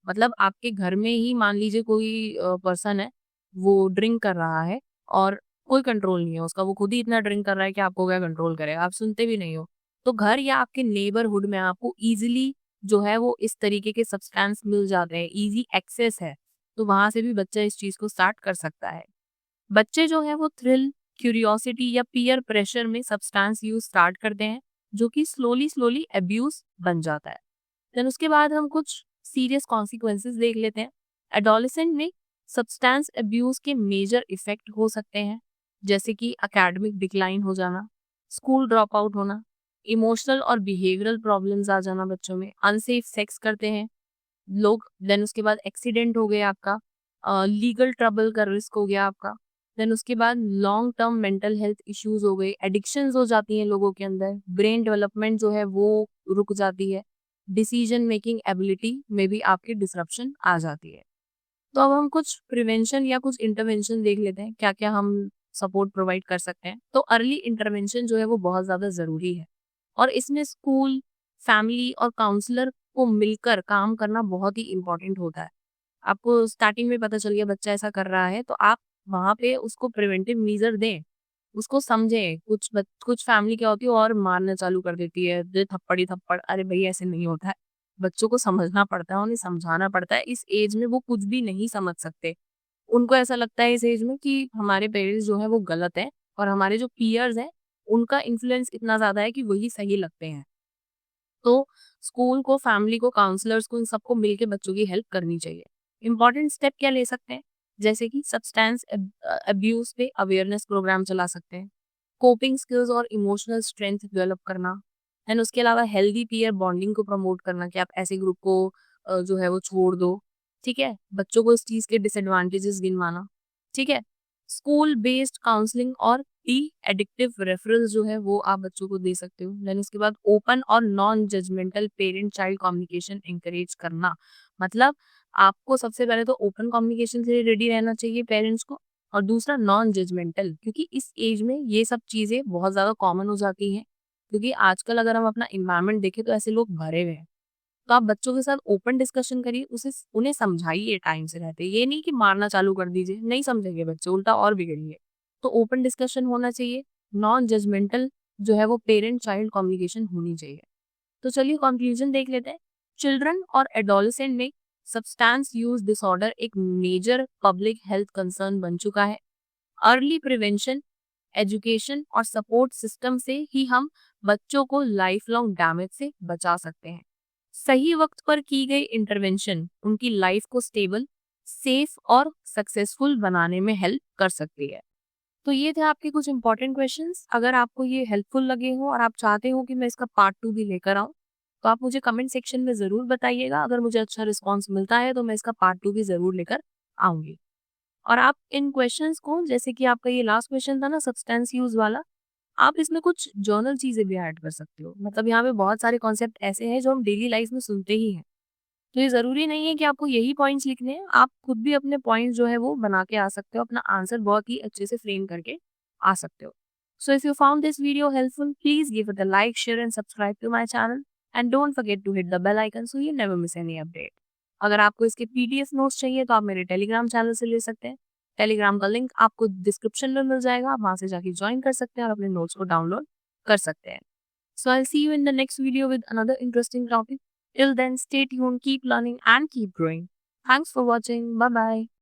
मतलब आपके घर में ही मान लीजिए कोई पर्सन है, वो ड्रिंक कर रहा है और कोई कंट्रोल नहीं है उसका, वो खुद ही इतना ड्रिंक कर रहा है कि आपको क्या कंट्रोल करेगा, आप सुनते भी नहीं हो। तो घर या आपके नेबरहुड में आपको इजीली जो है वो इस तरीके के सब्सटेंस मिल जाते हैं, इजी एक्सेस है, तो वहां से भी बच्चा इस चीज को स्टार्ट कर सकता है। बच्चे जो है वो थ्रिल, क्यूरियोसिटी या पीयर प्रेशर में सब्सटेंस यूज स्टार्ट करते हैं, जो कि स्लोली स्लोली अब्यूज बन जाता है। देन उसके बाद हम कुछ सीरियस कॉन्सिक्वेंसेस देख लेते हैं। एडोलेसेंट में सब्सटेंस अब्यूज के मेजर इफेक्ट हो सकते हैं, जैसे कि एकेडमिक डिक्लाइन हो जाना, स्कूल ड्रॉप आउट होना, इमोशनल और बिहेवियरल प्रॉब्लम्स आ जाना बच्चों में, अनसेफ सेक्स करते हैं लोग। देन उसके बाद एक्सीडेंट हो गया आपका, लीगल ट्रबल का रिस्क हो गया आपका। देन उसके बाद long term mental health issues हो गए, एडिक्शंस हो जाती हैं लोगों के अंदर, ब्रेन डेवलपमेंट जो है वो रुक जाती है, डिसीजन मेकिंग एबिलिटी में भी आपकी डिसरप्शन आ जाती है। तो अब हम कुछ प्रिवेंशन या कुछ इंटरवेंशन देख लेते हैं, क्या क्या हम सपोर्ट प्रोवाइड कर सकते हैं। तो अर्ली इंटरवेंशन जो है वो बहुत ज्यादा जरूरी है, और इसमें स्कूल, फैमिली और काउंसलर को मिलकर काम करना बहुत ही इंपॉर्टेंट होता है। आपको स्टार्टिंग में पता चल गया बच्चा ऐसा कर रहा है, तो आप वहां पे उसको प्रिवेंटिव मीजर दें, उसको समझें। कुछ फैमिली क्या होती है और मारना चालू कर देती है, दे थप्पड़ ही थप्पड़, अरे भाई ऐसे नहीं होता है। बच्चों को समझना पड़ता है, उन्हें समझाना पड़ता है। इस एज में वो कुछ भी नहीं समझ सकते, उनको ऐसा लगता है इस एज में कि हमारे पेरेंट्स जो है वो गलत है और हमारे जो पीयर्स हैं उनका इन्फ्लुएंस इतना ज़्यादा है कि वही सही लगते हैं। तो स्कूल को, फैमिली को, काउंसलर्स को, इन सबको मिलके बच्चों की हेल्प करनी चाहिए। इंपॉर्टेंट स्टेप क्या ले सकते हैं? जैसे कि सब्सटेंस अब्यूज पे अवेयरनेस प्रोग्राम चला सकते हैं, कोपिंग स्किल्स और इमोशनल स्ट्रेंथ डेवलप करना, एंड उसके अलावा हेल्दी पीयर बॉन्डिंग को प्रमोट करना कि आप ऐसे ग्रुप को जो है वो छोड़ दो। ठीक है, बच्चों को इस चीज के डिसएडवांटेजेस गिनवाना। ठीक है, स्कूल बेस्ड काउंसलिंग और डी एडिक्टिव रेफरल्स जो है वो आप बच्चों को दे सकते हो। देन उसके बाद ओपन और non judgemental parent child communication encourage करना। मतलब आपको सबसे पहले तो ओपन कम्युनिकेशन के लिए रेडी रहना चाहिए पेरेंट्स को, और दूसरा नॉन जजमेंटल, क्योंकि इस एज में ये सब चीजें बहुत ज्यादा कॉमन हो जाती हैं। क्योंकि आजकल अगर हम अपना इन्वायरमेंट देखें तो ऐसे लोग भरे हुए हैं। तो आप बच्चों के साथ ओपन डिस्कशन करिए, उसे उन्हें समझाइए टाइम से रहते। ये नहीं कि मारना चालू कर दीजिए, नहीं समझेंगे बच्चे, उल्टा और बिगड़ेंगे। तो ओपन डिस्कशन होना चाहिए, नॉन जजमेंटल जो है वो पेरेंट चाइल्ड कम्युनिकेशन होनी चाहिए। तो चलिए कंक्लूजन देख लेते हैं। चिल्ड्रन और एडोलेसेंट में सब्सटेंस यूज डिसऑर्डर एक मेजर पब्लिक हेल्थ कंसर्न बन चुका है। अर्ली प्रिवेंशन, एजुकेशन और सपोर्ट सिस्टम से ही हम बच्चों को लाइफ लॉन्ग डैमेज से बचा सकते हैं। सही वक्त पर की गई इंटरवेंशन उनकी लाइफ को स्टेबल, सेफ और सक्सेसफुल बनाने में हेल्प कर सकती है। तो ये थे आपके कुछ इंपॉर्टेंट क्वेश्चंस। अगर आपको ये हेल्पफुल लगे हो और आप चाहते हो कि मैं इसका पार्ट 2 भी लेकर आऊं, तो आप मुझे कमेंट सेक्शन में जरूर बताइएगा। अगर मुझे अच्छा रिस्पॉन्स मिलता है तो मैं इसका पार्ट 2 भी जरूर लेकर आऊंगी। और आप इन क्वेश्चंस को, जैसे कि आपका ये लास्ट क्वेश्चन था ना सब्सटेंस यूज वाला, आप इसमें कुछ जर्नल चीजें भी ऐड कर सकते हो। मतलब यहाँ पे बहुत सारे कॉन्सेप्ट ऐसे हैं जो हम डेली लाइफ में सुनते ही हैं। तो ये जरूरी नहीं है कि आपको यही पॉइंट्स लिखने हैं, आप खुद भी अपने पॉइंट्स जो है वो बना के आ सकते हो, अपना आंसर बहुत ही अच्छे से फ्रेम करके आ सकते हो। So if you found this video helpful, please give it a like, share and subscribe to my channel, and don't forget to hit the bell icon so you never miss any update. अगर आपको इसके PDF notes चाहिए तो आप मेरे Telegram channel से ले सकते हैं। टेलीग्राम का लिंक आपको डिस्क्रिप्शन में मिल जाएगा, आप वहां से जाके ज्वाइन कर सकते हैं और अपने नोट्स को डाउनलोड कर सकते हैं। So I'll see you in the next video with another interesting topic. Till then, stay tuned, keep learning and keep growing. Thanks for watching. Bye bye.